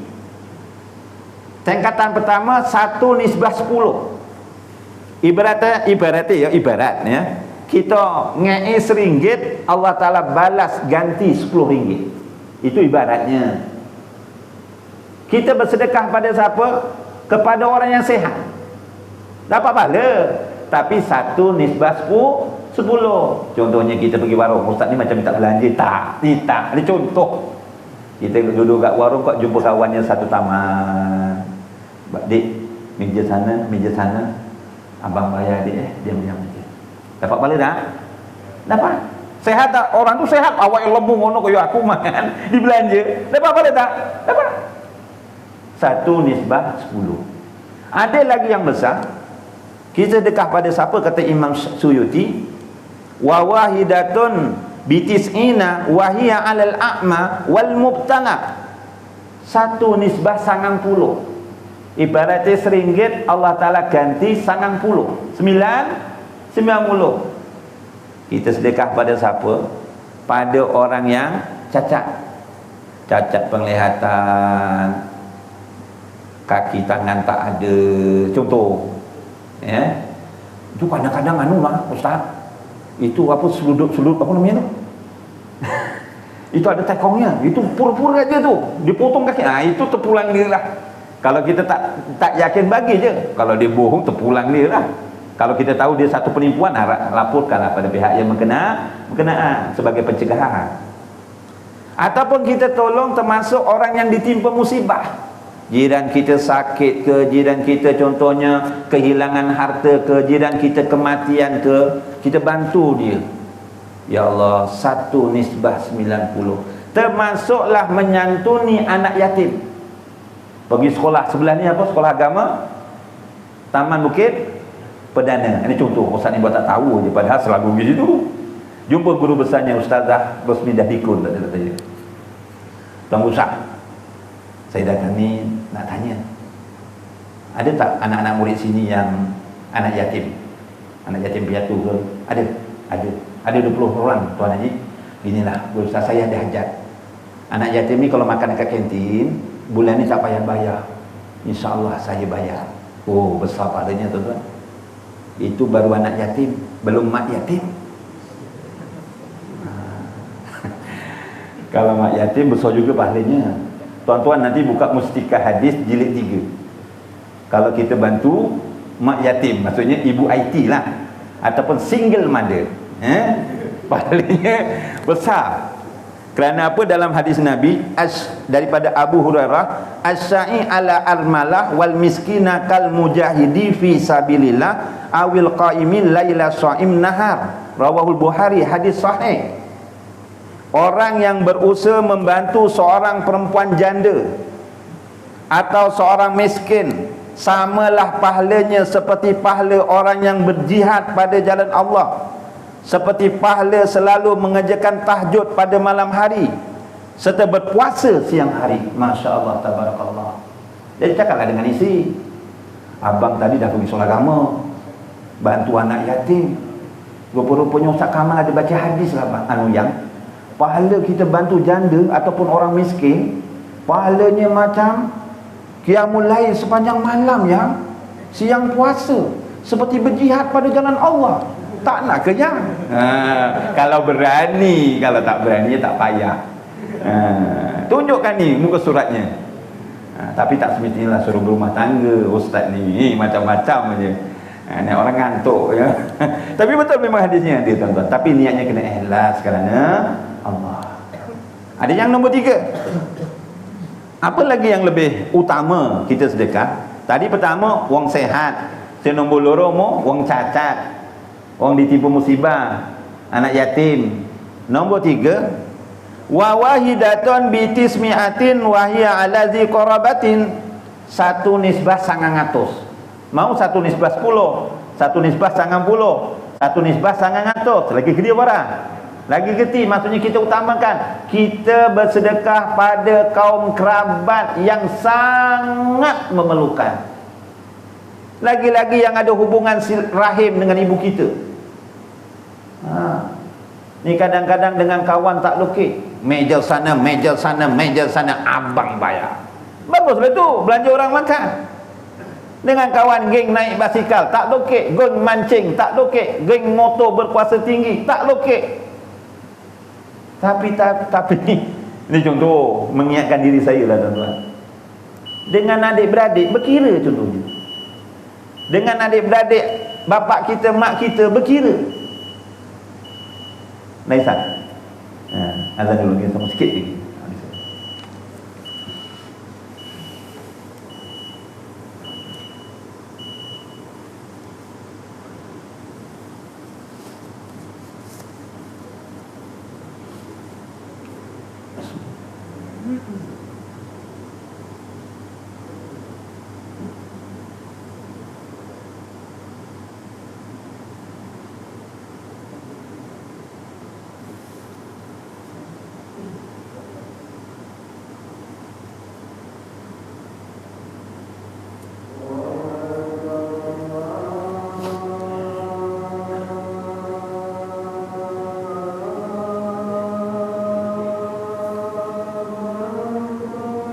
Tingkatan pertama 1/10. Ibarat ya. Kita ngei RM1, Allah Ta'ala balas ganti RM10. Itu ibaratnya. Kita bersedekah pada siapa? Kepada orang yang sehat, dapat pahala. Tapi 1/10. Contohnya kita pergi warung, ustaz ni macam minta belanja. Ni contoh. Kita duduk kat warung, kok jumpa kawannya satu taman. Dik, meja sana, abang bayar dik, dia diam aja. Dapat pahala tak? Dapat. Sehat tak? Orang tu sehat, awak yang lembu ngono kaya aku makan, dibelanja. Dapat pahala tak? Dapat. 1/10. Ada lagi yang besar. Kita sedekah pada siapa? Kata Imam Suyuti, wa wahidatun bitis'ina wa hiya 'alal a'ma wal mubtala. 1/90. Ibaratnya RM1, Allah Ta'ala ganti 90. 90. Kita sedekah pada siapa? Pada orang yang cacat penglihatan, kaki tangan tak ada, contoh ya. Itu kadang-kadang ustaz, itu apa seluduk apa namanya tu itu ada tekongnya, itu pura-pura aja tu, dipotong kaki, itu terpulang dia lah. Kalau kita tak yakin bagi je, kalau dia bohong terpulang dia lah. Kalau kita tahu dia satu penipuan, laporkanlah pada pihak yang berkenaan sebagai pencegahan. Ataupun kita tolong termasuk orang yang ditimpa musibah, jiran kita sakit ke, jiran kita contohnya kehilangan harta ke, jiran kita kematian ke, kita bantu dia. Ya Allah, 1/90. Termasuklah menyantuni anak yatim. Pergi sekolah sebelah ni apa? Sekolah agama Taman Bukit Perdana. Ini contoh, ustaz ni buat tak tahu je, padahal selalu pergi situ. Jumpa guru besarnya Ustazah Rosmidah Dikun, tak ada tanya. Tuan Ustaz, saya datang ni nak tanya, ada tak anak-anak murid sini yang anak yatim piatu ke? Ada 20 orang Tuan Haji. Ginilah, Ustaz, saya ada hajat. Anak yatim ni kalau makan dekat kantin, bulan ni tak payah bayar, InsyaAllah saya bayar. Oh, besar pahalanya tuan-tuan. Itu baru anak yatim, belum mak yatim. Kalau mak yatim besar juga pahalanya. Tuan-tuan nanti buka Mustikah Hadis jilid 3. Kalau kita bantu mak yatim, maksudnya ibu IT lah, ataupun single mother, pahalanya besar. Kerana apa? Dalam hadis Nabi daripada Abu Hurairah, as-sa'i ala armalah wal miskina kal mujahidi fi sabilillah awil qaimin laila sha'im nahar. Rawahul Bukhari, hadis sahih. Orang yang berusaha membantu seorang perempuan janda atau seorang miskin, samalah pahalanya seperti pahala orang yang berjihad pada jalan Allah, seperti pahala selalu mengerjakan tahajud pada malam hari serta berpuasa siang hari. Masya Allah, tabarakallah. Jadi cakaplah dengan isi, abang tadi dah pergi solat agama, bantu anak yatim. Rupa-rupanya Ustaz Kamal ada baca hadis lah, yang pahala kita bantu janda ataupun orang miskin, pahalanya macam qiyamul lail sepanjang malam, ya, siang puasa, seperti berjihad pada jalan Allah. tak nak kenyang. Kalau berani, kalau tak berani tak payah. Tunjukkan ni muka suratnya. Tapi tak semestinya suruh berumah tangga ustaz ni, macam-macam aja. Ni orang ngantuk ya. Tapi betul memang hadisnya dia tuan-tuan. Tapi niatnya kena ikhlas kerana Allah. Ada yang nombor 3. Apa lagi yang lebih utama kita sedekah? Tadi pertama wang sehat. Nombor 2 mo wang cacat. Wang ditipu musibah, anak yatim. Nombor 3 wa wahidatun bi tismi'atin wa hiya ala zi qarabatin. 1 nisbah 900. Mau 1 nisbah 10, 1 nisbah 90, 1 nisbah 900. Lagi gede barang. Lagi gede, maksudnya kita utamakan kita bersedekah pada kaum kerabat yang sangat memerlukan. Lagi-lagi yang ada hubungan rahim dengan ibu kita. Ni kadang-kadang dengan kawan tak lokek, meja sana, meja sana, meja sana, abang bayar. Bagus betul, belanja orang makan. Dengan kawan geng naik basikal, tak lokek. Geng mancing, tak lokek. Geng motor berkuasa tinggi, tak lokek. Tapi ini contoh mengingatkan diri saya lah tuan-tuan. Dengan adik-beradik berkira contohnya. Dengan adik-beradik bapak kita, mak kita berkira. Naisan. Azan dulu kita sama sikit lagi.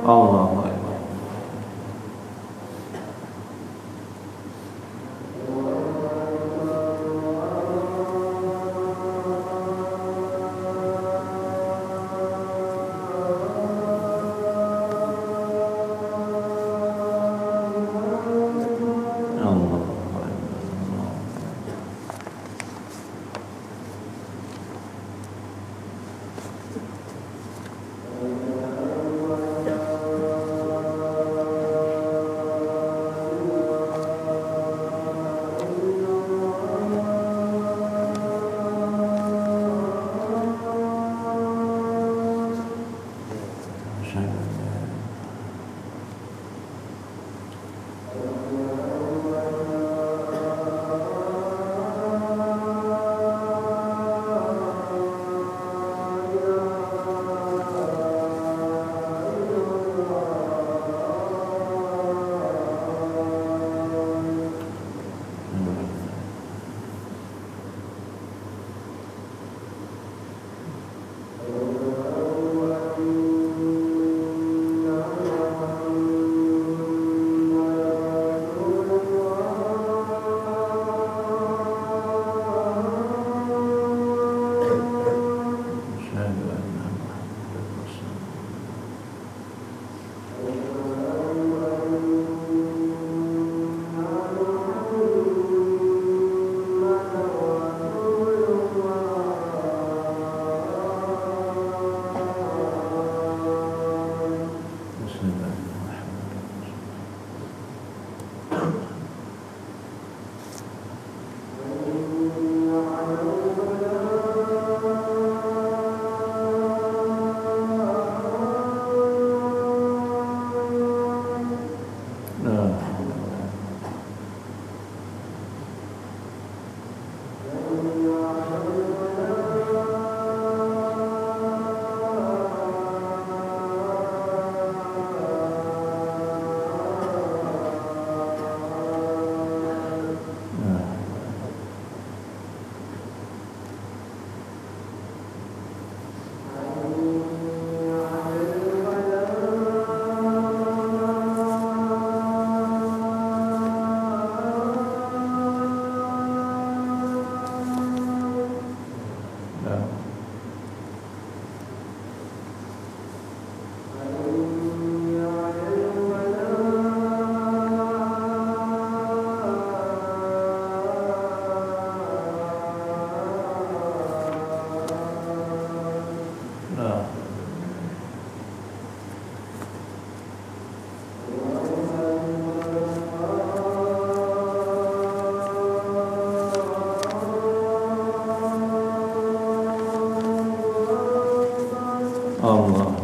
Allahu Akbar. Allahu Akbar.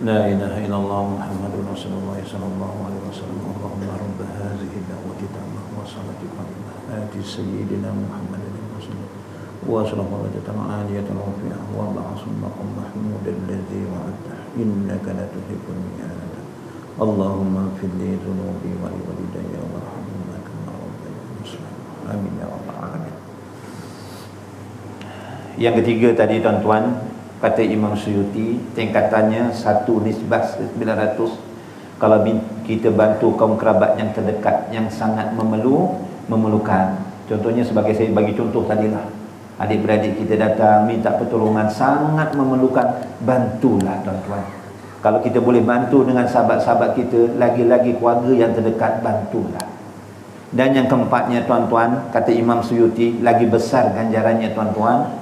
La ilaha illallah Muhammadur Rasulullah sallallahu alaihi wasallam. Allahumma rabb hadhihi da'wati tammah wa salati qadimah ati sayyidina Muhammadin wa sallallahu alaihi wa aliyatan rafi'ah wa ba'asun maqam mahmudan alladhi wa'adta innaka la tuhibbul mi'ad. Allahumma ighfir li dhunubi wa li walidayya warhamhuma kama rabbayani shaghira. Amin ya rabbal alamin. Yang ketiga tadi tuan-tuan, kata Imam Suyuti, tingkatannya 1/900. Kalau kita bantu kaum kerabat yang terdekat, yang sangat memerlukan. Contohnya sebagai saya bagi contoh tadilah, adik-beradik kita datang minta pertolongan, sangat memerlukan, bantulah tuan-tuan. Kalau kita boleh bantu dengan sahabat-sahabat kita, lagi-lagi keluarga yang terdekat, bantulah. Dan yang keempatnya tuan-tuan, kata Imam Suyuti, lagi besar ganjarannya tuan-tuan,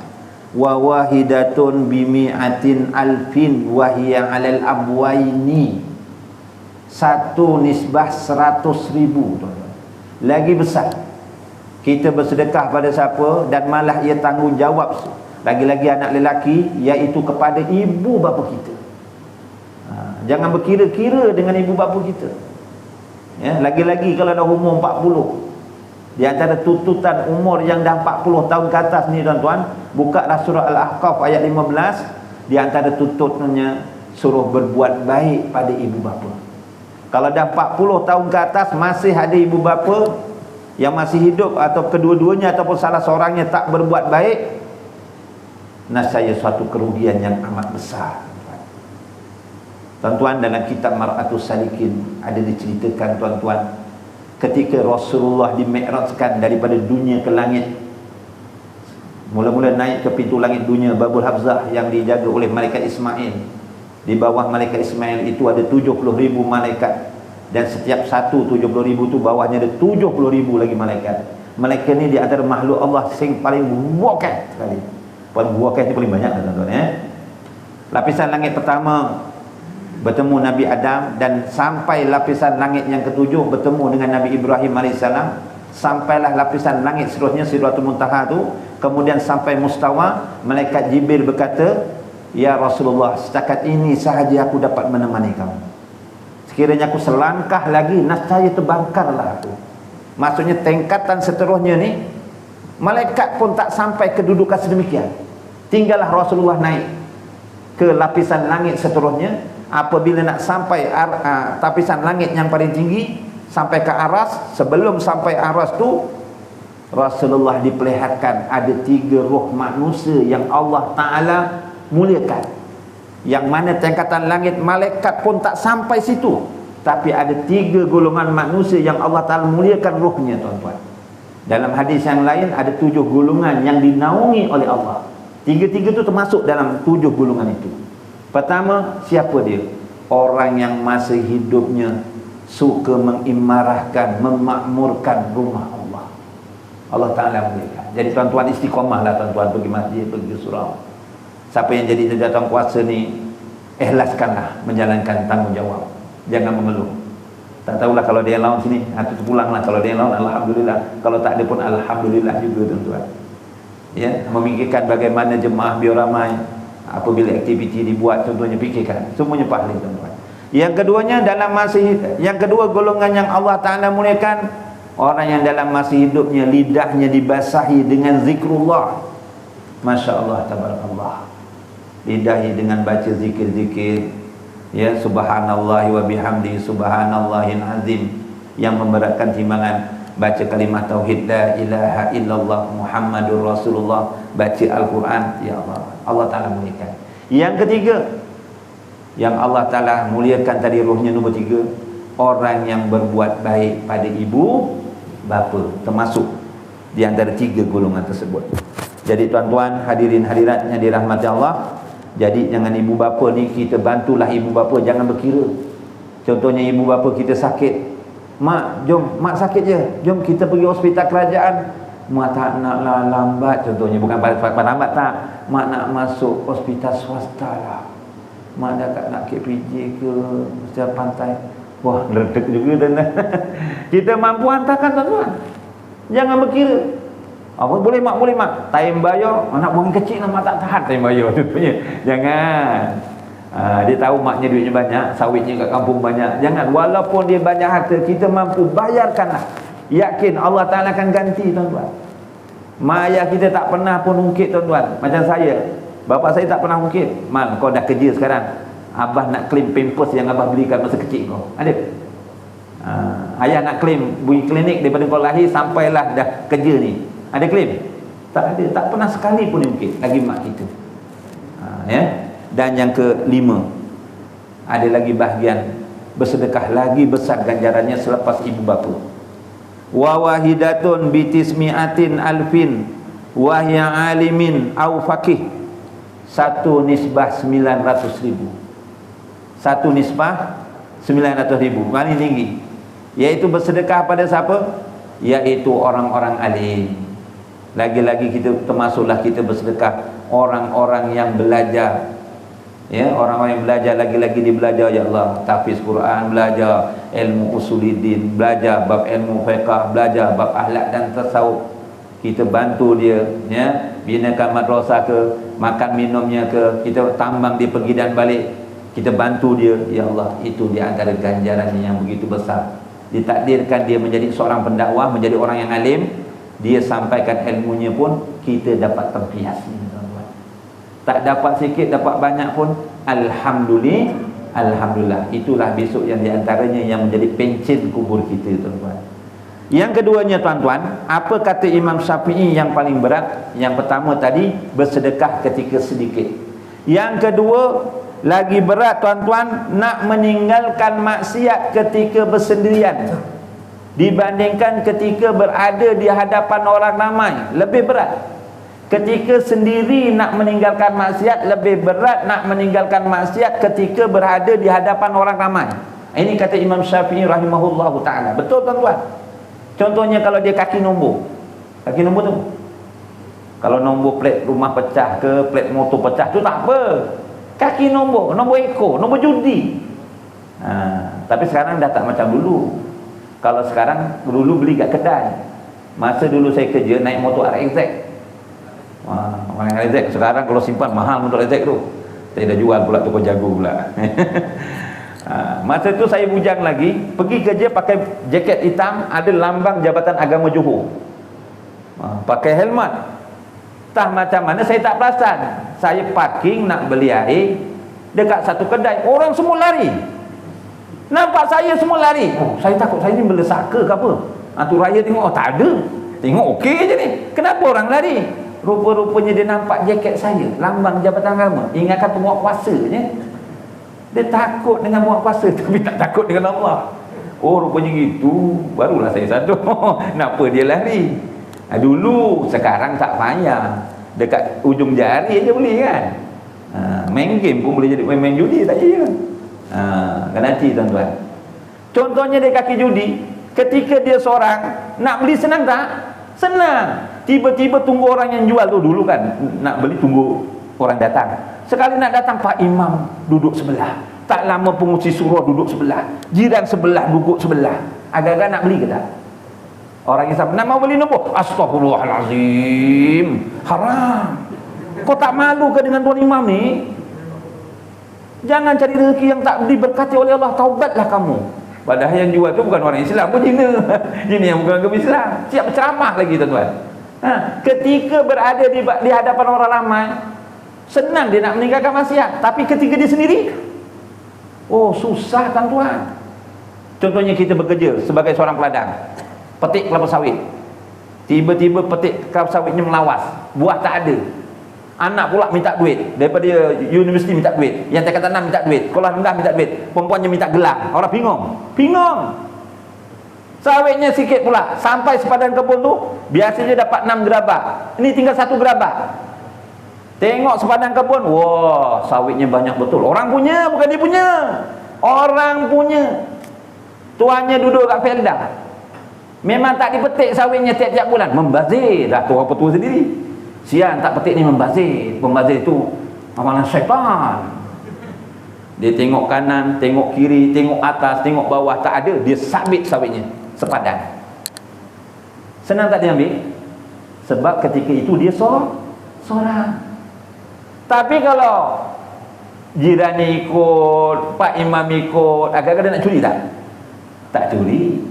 wa wahidatun bimi'atin alfin wa hiya 'alal abwaini. 1/100,000 tuan-tuan. Lagi besar. Kita bersedekah pada siapa dan malah ia tanggungjawab lagi-lagi anak lelaki, iaitu kepada ibu bapa kita. Jangan berkira-kira dengan ibu bapa kita. Ya, lagi-lagi kalau dah umur 40. Di antara tuntutan umur yang dah 40 tahun ke atas ni tuan-tuan, bukalah surah Al-Ahqaf ayat 15. Di antara tuntutannya suruh berbuat baik pada ibu bapa. Kalau dah 40 tahun ke atas masih ada ibu bapa yang masih hidup atau kedua-duanya ataupun salah seorangnya tak berbuat baik, nascaya suatu kerugian yang amat besar. Tuan-tuan, dalam kitab Mar'atus Salikin ada diceritakan tuan-tuan, ketika Rasulullah dimi'rajkan daripada dunia ke langit, mula-mula naik ke pintu langit dunia Babul Habzah yang dijaga oleh malaikat Ismail. Di bawah malaikat Ismail itu ada 70,000 malaikat, dan setiap satu 70,000 tu bawahnya ada 70,000 lagi malaikat. Malaikat ni di antara makhluk Allah yang paling wakil sekali. Paling wakil ni paling banyak tuan-tuan ya. Lapisan langit pertama bertemu Nabi Adam, dan sampai lapisan langit yang ketujuh bertemu dengan Nabi Ibrahim AS. Sampailah lapisan langit seterusnya Sidratul Muntaha tu, kemudian sampai mustawa. Malaikat Jibril berkata, ya Rasulullah, setakat ini sahaja aku dapat menemani kamu. Sekiranya aku selangkah lagi, nascaya terbangkarlah aku. Maksudnya tingkatan seterusnya ni, malaikat pun tak sampai kedudukan sedemikian. Tinggallah Rasulullah naik ke lapisan langit seterusnya. Apabila nak sampai lapisan langit yang paling tinggi, sampai ke aras, sebelum sampai aras tu, Rasulullah diperlihatkan ada 3 roh manusia yang Allah Ta'ala muliakan. Yang mana tingkatan langit malaikat pun tak sampai situ, tapi ada 3 golongan manusia yang Allah Ta'ala muliakan rohnya tuan-tuan. Dalam hadis yang lain ada 7 golongan yang dinaungi oleh Allah. 3-3 tu termasuk dalam 7 golongan itu. Pertama, siapa dia? Orang yang masa hidupnya suka mengimarahkan, memakmurkan rumah Allah. Allah Ta'ala muliakan. Jadi tuan-tuan istiqamah lah tuan-tuan, pergi masjid, pergi surau. Siapa yang jadi datang kuasa ni, ikhlaskanlah menjalankan tanggungjawab. Jangan mengeluh. Tak tahulah kalau dia lawan sini, tu pulanglah. Kalau dia lawan, alhamdulillah. Kalau tak ada pun alhamdulillah juga tuan-tuan. Ya, memikirkan bagaimana jemaah biar ramai. Apabila aktiviti dibuat, contohnya fikirkan, semuanya pahala tuan-tuan. Yang keduanya, dalam yang kedua golongan yang Allah Ta'ala muliakan, orang yang dalam masa hidupnya lidahnya dibasahi dengan zikrullah. Masya Allah, tabarakallah. Lidahi dengan baca zikir-zikir, ya, subhanallah wa bihamdi subhanallahil azim, yang memberatkan timbangan. Baca kalimah tauhid, la ilaha illallah Muhammadur Rasulullah, baca Al-Quran, ya Allah. Allah Ta'ala muliakan. Yang ketiga, yang Allah Ta'ala muliakan tadi, rohnya nombor 3, orang yang berbuat baik pada ibu bapa, termasuk di antara 3 golongan tersebut. Jadi tuan-tuan, hadirin hadirat yang dirahmati Allah, jadi jangan ibu bapa ni, kita bantulah ibu bapa, jangan berkira. Contohnya ibu bapa kita sakit, mak, jom, mak sakit je, jom kita pergi hospital kerajaan. mak tak naklah lambat, contohnya, bukan lambat tak, mak nak masuk hospital swasta lah, mak nak KPJ ke hospital pantai. Wah, ledek juga dan kita mampu hantarkan tuan-tuan. Jangan berkira apa boleh mak, time bayar anak buang kecil lah, mak tak tahan time bayar contohnya. Jangan. Dia tahu maknya duitnya banyak, sawitnya kat kampung banyak. Jangan, walaupun dia banyak harta, kita mampu bayarkanlah. Yakin Allah Ta'ala akan ganti tuan-tuan. Mak ayah kita tak pernah pun ungkit tuan-tuan. Macam saya, bapa saya tak pernah ungkit. Mal, kau dah kerja sekarang, abah nak claim pampers yang abah belikan masa kecil kau. Ada? Ayah nak claim pergi klinik daripada kau lahir sampailah dah kerja ni. Ada claim? Tak ada. Tak pernah sekali pun ungkit. Lagi mak kita. Ya. Dan yang kelima, ada lagi bahagian bersedekah lagi besar ganjarannya selepas ibu bapa. Wa wahidatun bitismi'atin alfin wahya alimin au faqih. Satu nisbah 900.000. Satu nisbah 900.000. Paling tinggi. Iaitu bersedekah pada siapa? Iaitu orang-orang alim. Lagi-lagi kita termasuklah kita bersedekah orang-orang yang belajar. Ya, orang-orang yang belajar, lagi-lagi dia belajar ya Allah, tahfiz Quran, belajar ilmu usuluddin, belajar bab ilmu fiqh, belajar bab akhlak dan tasawuf. Kita bantu dia, ya, binakan madrasah ke, makan minumnya ke, kita tambang dia pergi dan balik, kita bantu dia. Ya Allah, itu di antara ganjarannya yang begitu besar. Ditakdirkan dia menjadi seorang pendakwah, menjadi orang yang alim, dia sampaikan ilmunya pun kita dapat terbias. Tak dapat sikit, dapat banyak pun Alhamdulillah. Itulah besok yang diantaranya yang menjadi pencen kubur kita tuan-tuan. Yang keduanya tuan-tuan, apa kata Imam Syafi'i yang paling berat? Yang pertama tadi, bersedekah ketika sedikit. Yang kedua, lagi berat tuan-tuan, nak meninggalkan maksiat ketika bersendirian dibandingkan ketika berada di hadapan orang ramai. Lebih berat. Ketika sendiri nak meninggalkan maksiat, lebih berat nak meninggalkan maksiat ketika berada di hadapan orang ramai. Ini kata Imam Syafi'i rahimahullahu ta'ala. Betul tuan-tuan? Contohnya kalau dia kaki nombor. Kaki nombor tu, kalau nombor plat rumah pecah ke, plat motor pecah tu tak apa. Kaki nombor, nombor ekor, nombor judi. Tapi sekarang dah tak macam dulu. Kalau sekarang, dulu beli kat kedai. Masa dulu saya kerja naik motor RXZ. Orang RXZ sekarang kalau simpan mahal motor RXZ tu. Saya dah jual pula toko jago pula. Masa tu saya bujang lagi, pergi kerja pakai jaket hitam, ada lambang Jabatan Agama Johor. Pakai helmet. Tah macam mana saya tak perasan. Saya parking nak beli air dekat satu kedai, orang semua lari. Nampak saya semua lari. Saya takut saya ni melesaka ke apa. Tu raya tengok, tak ada. Tengok okey je ni. Kenapa orang lari? Rupa-rupanya dia nampak jaket saya, lambang Jabatan Agama. Ingatkan penguat kuasa je. Dia takut dengan penguat kuasa, tapi tak takut dengan Allah. Rupanya gitu. Barulah saya sadar kenapa dia lari. Dulu, sekarang tak payah. Dekat ujung jari je boleh kan. Main game pun boleh jadi main judi, tak je. Nanti tuan-tuan, contohnya dia kaki judi. Ketika dia seorang, nak beli senang tak? Senang. Tiba-tiba tunggu orang yang jual tu. Dulu kan nak beli tunggu orang datang. Sekali nak datang, Pak Imam duduk sebelah. Tak lama pengusi surau duduk sebelah. Jiran sebelah duduk sebelah. Agak-agak nak beli ke tak? Orang Islam nak mau beli nombor, Astaghfirullahalazim, haram. Kau tak malu ke dengan Tuan Imam ni? Jangan cari rezeki yang tak diberkati oleh Allah. Taubatlah kamu. Padahal yang jual tu bukan orang Islam pun, Jina. Jina yang bukan agama Islam. Siap berceramah lagi tuan-tuan. Ketika berada di hadapan orang ramai, senang dia nak meninggalkan maksiat. Tapi ketika dia sendiri, susah tuan-tuan. Contohnya kita bekerja sebagai seorang peladang, petik kelapa sawit. Tiba-tiba petik kelapa sawitnya melawas, buah tak ada. Anak pula minta duit. Daripada universiti minta duit, yang tingkatan 6 minta duit, sekolah rendah minta duit, perempuannya minta gelang. Orang bingung. Sawitnya sikit pula. Sampai sepadan kebun tu biasanya dapat 6 gerabak. Ini tinggal 1 gerabak. Tengok sepadan kebun, wah, sawitnya banyak betul. Orang punya, bukan dia punya. Orang punya. Tuannya duduk kat felda. Memang tak dipetik sawitnya tiap-tiap bulan, membazir dah tu orang petua sendiri. Sian tak petik ni membazir. Pembazir tu amalan syaitan. Dia tengok kanan, tengok kiri, tengok atas, tengok bawah, tak ada, dia sabit sawitnya sepadan. Senang tak dia ambil? Sebab ketika itu dia seorang. Tapi kalau jiran ni ikut, Pak Imam ikut, agak-agak dia nak curi tak? Tak curi.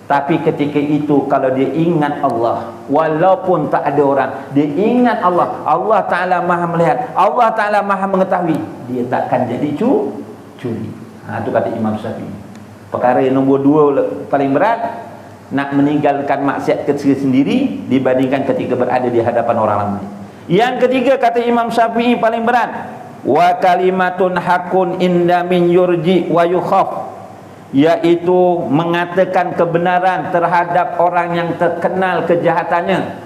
Tapi ketika itu kalau dia ingat Allah, walaupun tak ada orang, dia ingat Allah, Allah Ta'ala maha melihat, Allah Ta'ala maha mengetahui, dia takkan jadi curi. Itu kata Imam Syafi'i. Perkara yang nombor 2 paling berat, nak meninggalkan maksiat kecil sendiri dibandingkan ketika berada di hadapan orang ramai. Yang ketiga kata Imam Syafi'i paling berat, wa kalimatun hakun inda min yurji wa yukhaf, yaitu mengatakan kebenaran terhadap orang yang terkenal kejahatannya,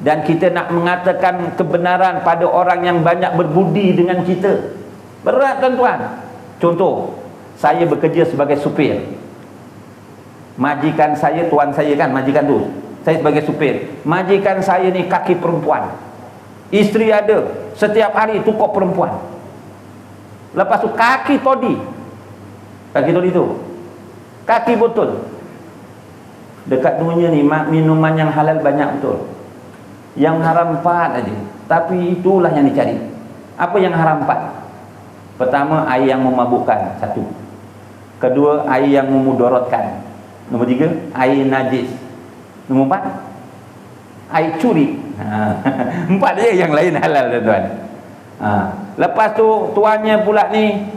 dan kita nak mengatakan kebenaran pada orang yang banyak berbudi dengan kita. Berat tuan-tuan. Contoh, saya bekerja sebagai supir. Majikan saya, tuan saya kan, majikan tu, saya sebagai supir. Majikan saya ni kaki perempuan, isteri ada, setiap hari tukar perempuan. Lepas tu kaki todi tu, kaki botol. Dekat dunia ni minuman yang halal banyak betul, yang haram 4 aja. Tapi itulah yang dicari. Apa yang haram 4? Pertama, air yang memabukkan, 1. Kedua, air yang memudaratkan. Nombor 3, air najis. Nombor 4, air curi. 4 je, yang lain halal tuan-tuan. Lepas tu tuannya pula ni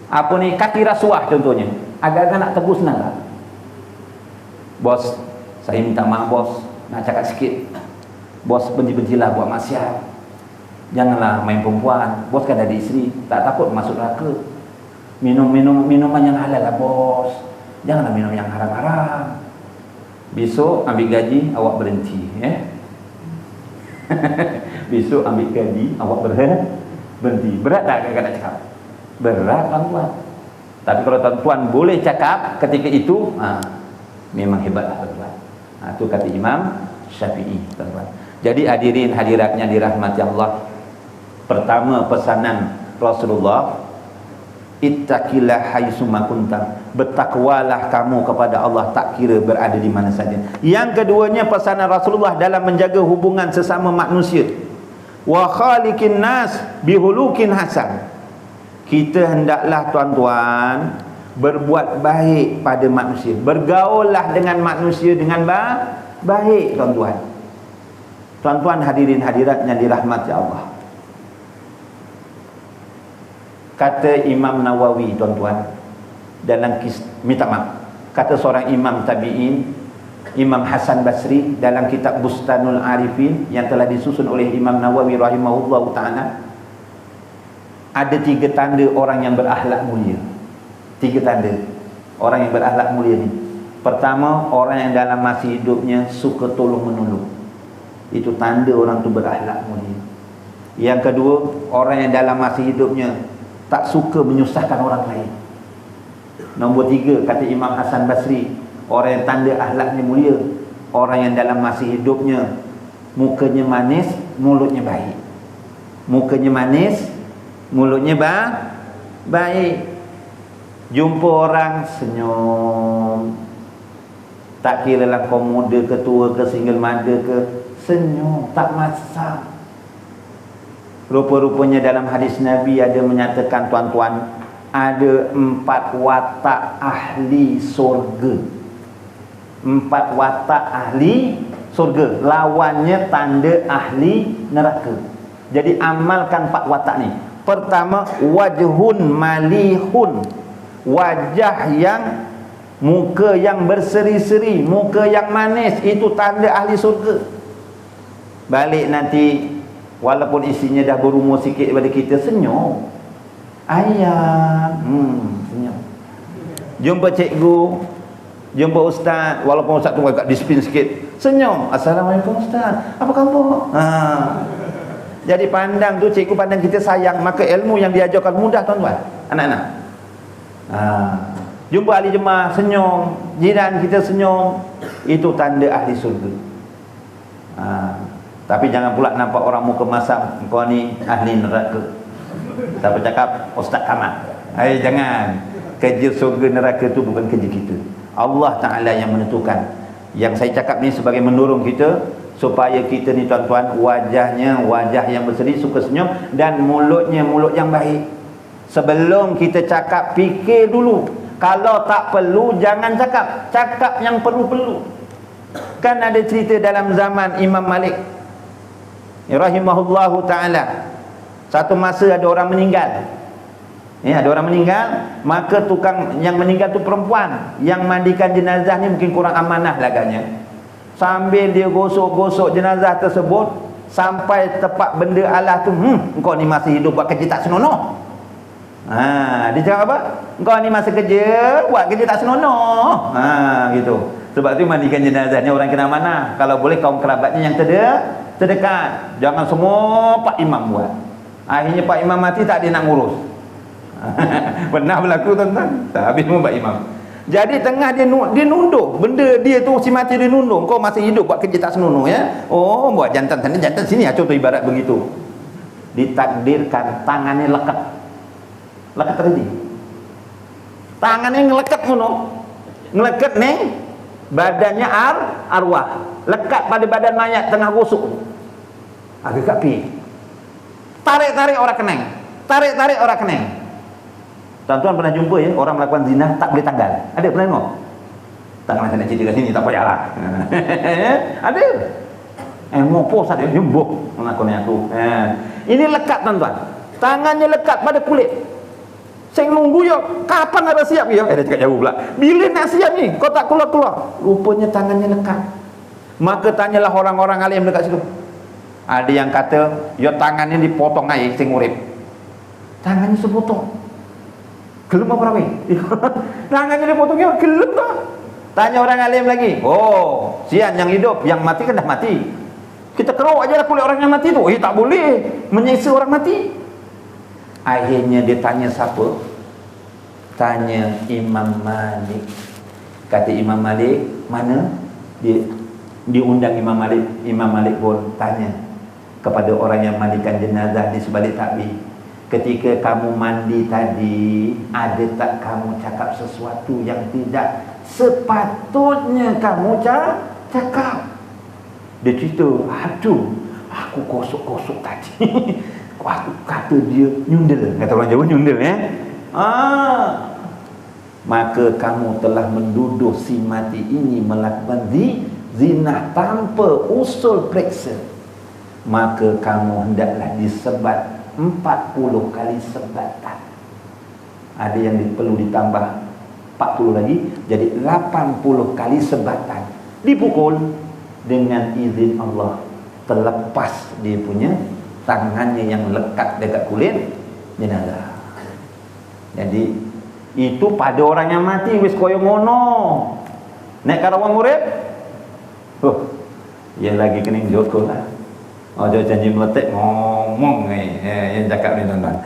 apa ni, kaki rasuah contohnya. Agak-agak nak tegur senang tak? Bos, saya minta maaf bos, nak cakap sikit. Bos, benci-bencilah buat maksiat, janganlah main perempuan. Bos kan ada isteri, tak takut masuk neraka. Minuman yang halal lah bos, janganlah minum yang haram-haram. Besok ambil gaji awak berhenti, besok ambil gaji awak berhenti. Berat tak kadang-kadang cakap? Berat tuan-tuan. Tapi kalau tuan-tuan boleh cakap ketika itu, memang hebatlah tuan-tuan. Itu kata Imam Syafi'i tuan-tuan. Jadi hadirin hadiratnya dirahmati Allah, pertama pesanan Rasulullah, ittaqillah haitsuma kunta, bertakwalah kamu kepada Allah tak kira berada di mana saja. Yang keduanya pesanan Rasulullah dalam menjaga hubungan sesama manusia, wa khaliqin nas bihulukin hasan, kita hendaklah tuan-tuan berbuat baik pada manusia, bergaullah dengan manusia dengan baik tuan-tuan. Tuan-tuan hadirin hadirat yang dirahmati Allah, kata Imam Nawawi tuan-tuan dalam kata seorang imam tabi'in, Imam Hasan Basri, dalam kitab Bustanul Arifin yang telah disusun oleh Imam Nawawi rahimahullahu ta'ala, ada 3 tanda orang yang berakhlak mulia. 3 tanda orang yang berakhlak mulia ni. Pertama, orang yang dalam masa hidupnya suka tolong menolong. Itu tanda orang tu berakhlak mulia. Yang kedua, orang yang dalam masa hidupnya tak suka menyusahkan orang lain. Nombor 3 kata Imam Hasan Basri, orang yang tanda akhlaknya mulia, orang yang dalam masa hidupnya mukanya manis, mulutnya baik. Mukanya manis, mulutnya baik. Jumpa orang senyum, tak kira lah kau muda ke tua ke single mother ke, senyum, tak masak. Rupa-rupanya dalam hadis Nabi ada menyatakan tuan-tuan, ada 4 watak ahli surga. 4 watak ahli surga, lawannya tanda ahli neraka. Jadi amalkan 4 watak ni. Pertama, wajhun malihun, wajah yang, muka yang berseri-seri, muka yang manis, itu tanda ahli surga. Balik nanti walaupun isinya dah berumur sikit daripada kita, senyum. Ayam, senyum. Jumpa cikgu, jumpa ustaz, walaupun ustaz tu agak disiplin sikit, senyum. Assalamualaikum ustaz, apa khabar? Jadi pandang tu, cikgu pandang kita sayang, maka ilmu yang diajarkan mudah tuan-tuan, anak-anak. Jumpa ahli jemaah senyum, jiran kita senyum, itu tanda ahli surga. Tapi jangan pula nampak orang muka masam, kau ni ahli neraka. Siapa cakap? Ustaz Kamal. Jangan. Kerja surga neraka tu bukan kerja kita. Allah Ta'ala yang menentukan. Yang saya cakap ni sebagai mendorong kita supaya kita ni tuan-tuan, wajahnya wajah yang berseri, suka senyum, dan mulutnya mulut yang baik. Sebelum kita cakap, fikir dulu. Kalau tak perlu, jangan cakap. Cakap yang perlu-perlu. Kan ada cerita dalam zaman Imam Malik rahimahullahu ta'ala. Satu masa ada orang meninggal. Ada orang meninggal, maka tukang yang meninggal tu perempuan, yang mandikan jenazah ni mungkin kurang amanah laganya. Sambil dia gosok-gosok jenazah tersebut, sampai tepat benda Allah tu, engkau ni masih hidup buat kerja tak senonoh. Dia cakap apa? Engkau ni masa kerja buat kerja tak senonoh. Gitu. Sebab tu mandikan jenazah ni orang kena amanah. Kalau boleh kaum kerabatnya yang terdekat. Jangan semua Pak Imam buat. Akhirnya Pak Imam mati, tak ada nak ngurus. Pernah berlaku tuan-tuan. Habis pun Pak Imam. Jadi tengah dia nunduh benda dia tu, si mati dia nunduh, kau masih hidup buat kerja tak senonoh ya. Oh, buat jantan sana jantan sini, contoh ibarat begitu. Ditakdirkan tangannya lekat tadi. Tangannya ngelekat ngono. Ngelekat nih badannya arwah. Lekat pada badan mayat tengah gosok. Agak kapi. Tarik-tarik orang keneng. Tarik-tarik orang keneng. Tuan-tuan pernah jumpa ya, orang melakukan zina tak boleh tanggal? Ada pernah tengok? Tangan saya nak cerita kat sini, tak payahlah. Ada. Ngopos ada, jembuh melakukan aku. Ini lekat tuan-tuan. Tangannya lekat pada kulit. Saya nunggu ya, kapan ada siap ya? Dia cakap jauh pula. Bila nak siap ni? Kau tak keluar-keluar. Rupanya tangannya lekat. Maka tanyalah orang-orang alim dekat situ. Ada yang kata, ya tangannya dipotong air sing urip. Tangannya sepotong. Gelem apa rawi? Tangannya dipotong ya, gelem tak? Tanya orang alim lagi. Oh, sian yang hidup, yang mati kan dah mati. Kita keruk aja lah kulit orang yang mati tu. Tak boleh menyiksa orang mati. Akhirnya dia tanya siapa? Tanya Imam Malik. Kata Imam Malik, mana? Dia diundang Imam Malik. Imam Malik pun tanya kepada orang yang mandikan jenazah di sebalik takbir. Ketika kamu mandi tadi, ada tak kamu cakap sesuatu yang tidak sepatutnya kamu cakap? Dia cerita, aduh, aku gosok-gosok tadi. Aku kata dia nyundel. Kata orang Jawa nyundel maka kamu telah menduduh si mati ini melakukan zina tanpa usul periksa. Maka kamu hendaklah disebat 40 kali sebatan. Ada yang perlu ditambah 40 lagi, jadi 80 kali sebatan. Dipukul dengan izin Allah, terlepas dia punya tangannya yang lekat dekat kulit jenazah. Jadi itu pada orang yang mati wis koyo ngono. Nek karo wong urip, ya lagi kena joko lah. Janji meletek ngomong yang cakap ni tuan-tuan.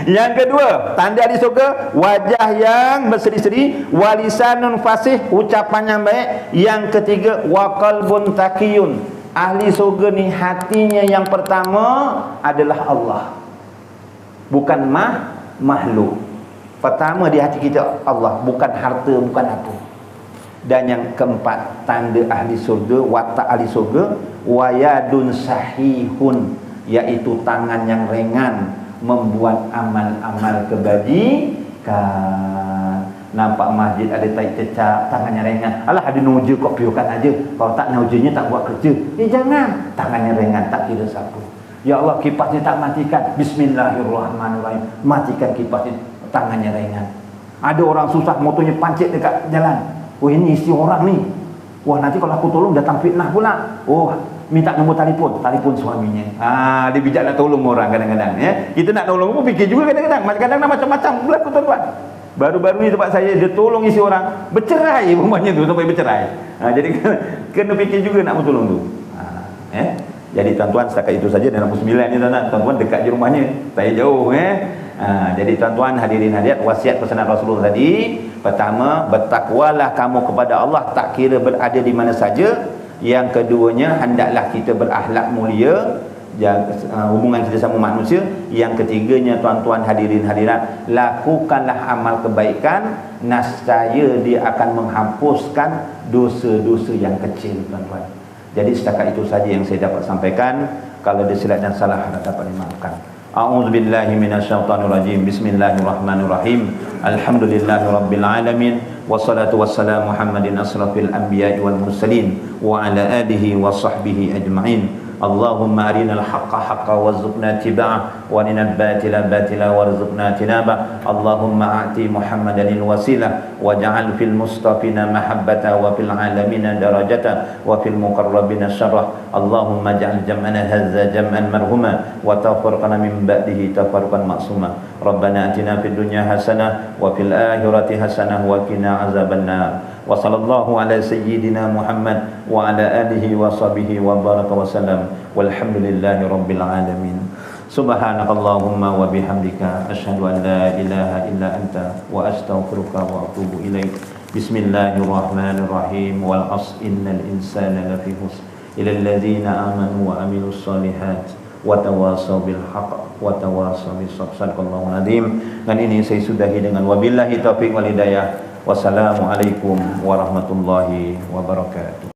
Yang kedua, tanda ahli surga, wajah yang berseri-seri, walisanun fasih, ucapan yang baik. Yang ketiga, wa qalbun taqiyun. Ahli surga ni hatinya yang pertama adalah Allah, bukan makhluk. Pertama di hati kita Allah, bukan harta, bukan apa. Dan yang keempat, tanda ahli surga, watak ahli surga, wayadun sahihun, iaitu tangan yang ringan membuat amal-amal kebajikan. Nampak masjid ada tai cecak, tangannya ringan. Alah, ada noja kok piukan aja. Kalau tak nojanya tak buat kerja. Jangan, tangannya ringan, tak kira siapa. Ya Allah, kipasnya tak matikan. Bismillahirrahmanirrahim. Matikan kipasnya, tangannya ringan. Ada orang susah, motornya pancit dekat jalan. Oh, ini isi orang ni. Wah, nanti kalau aku tolong datang fitnah pula. Oh, minta nombor telefon suaminya. Dia bijak nak tolong orang kadang-kadang ya. Kita nak tolong pun fikir juga kadang-kadang. Kadang-kadang macam-macam berlaku tuan-tuan. Baru-baru ni tempat saya, dia tolong isi orang bercerai umpamanya tu, sampai bercerai. Jadi kena fikir juga nak tolong tu. Jadi tuan-tuan, setakat itu saja dalam 9 ni tuan-tuan. Tuan-tuan dekat je rumahnya, saya jauh Jadi tuan-tuan hadirin hadirat, wasiat pesanan Rasulullah tadi, pertama, bertakwalah kamu kepada Allah tak kira berada di mana saja. Yang keduanya, hendaklah kita berakhlak mulia, hubungan kita sama manusia. Yang ketiganya, tuan-tuan hadirin hadirat, lakukanlah amal kebaikan, nescaya dia akan menghapuskan dosa-dosa yang kecil, tuan-tuan. Jadi setakat itu saja yang saya dapat sampaikan. Kalau ada silap dan salah dapat dimaafkan. A'udzubillahi minasyaitonirrajim. Bismillahirrahmanirrahim. Alhamdulillahirabbil alamin. Wassalatu wassalamu Muhammadin asrafil anbiya'i wal mursalin wa ala alihi wa sahbihi ajma'in. Allahumma arinal haqqa haqqa warzuqna tiba'ah wa arinal batila batila warzuqna tinabah. Allahumma a'ti Muhammadanil wasilah waj'al fil mustafina mahabbata wa fil alamina darajata wa fil muqarrabina syarah. Allahumma ja'al jam'ana hadza jam'an marhuma wa tafarraqana min ba'dihi tafarruqan ma'suma. Rabbana atina fid dunya hasanah wa fil akhirati hasanah wa qina azabannar. Wa sallallahu ala sayyidina Muhammad wa ala alihi wa sahbihi wa baraka wa sallam. Walhamdulillahi rabbil alamin. Subhanakallahumma wa bihamdika asyhadu an la ilaha illa anta wa astaghfiruka wa atubu ilaik. Bismillahirrahmanirrahim. Wal 'asr innal insana lafi khusr illa alladzina amanu wa amilus solihat wa tawasaw bil haqq wa tawasaw bis sabr. Sadaqallahul azim. Dan ini saya sudahi dengan wabillahi taufiq wal hidayah. Wassalamualaikum warahmatullahi wabarakatuh.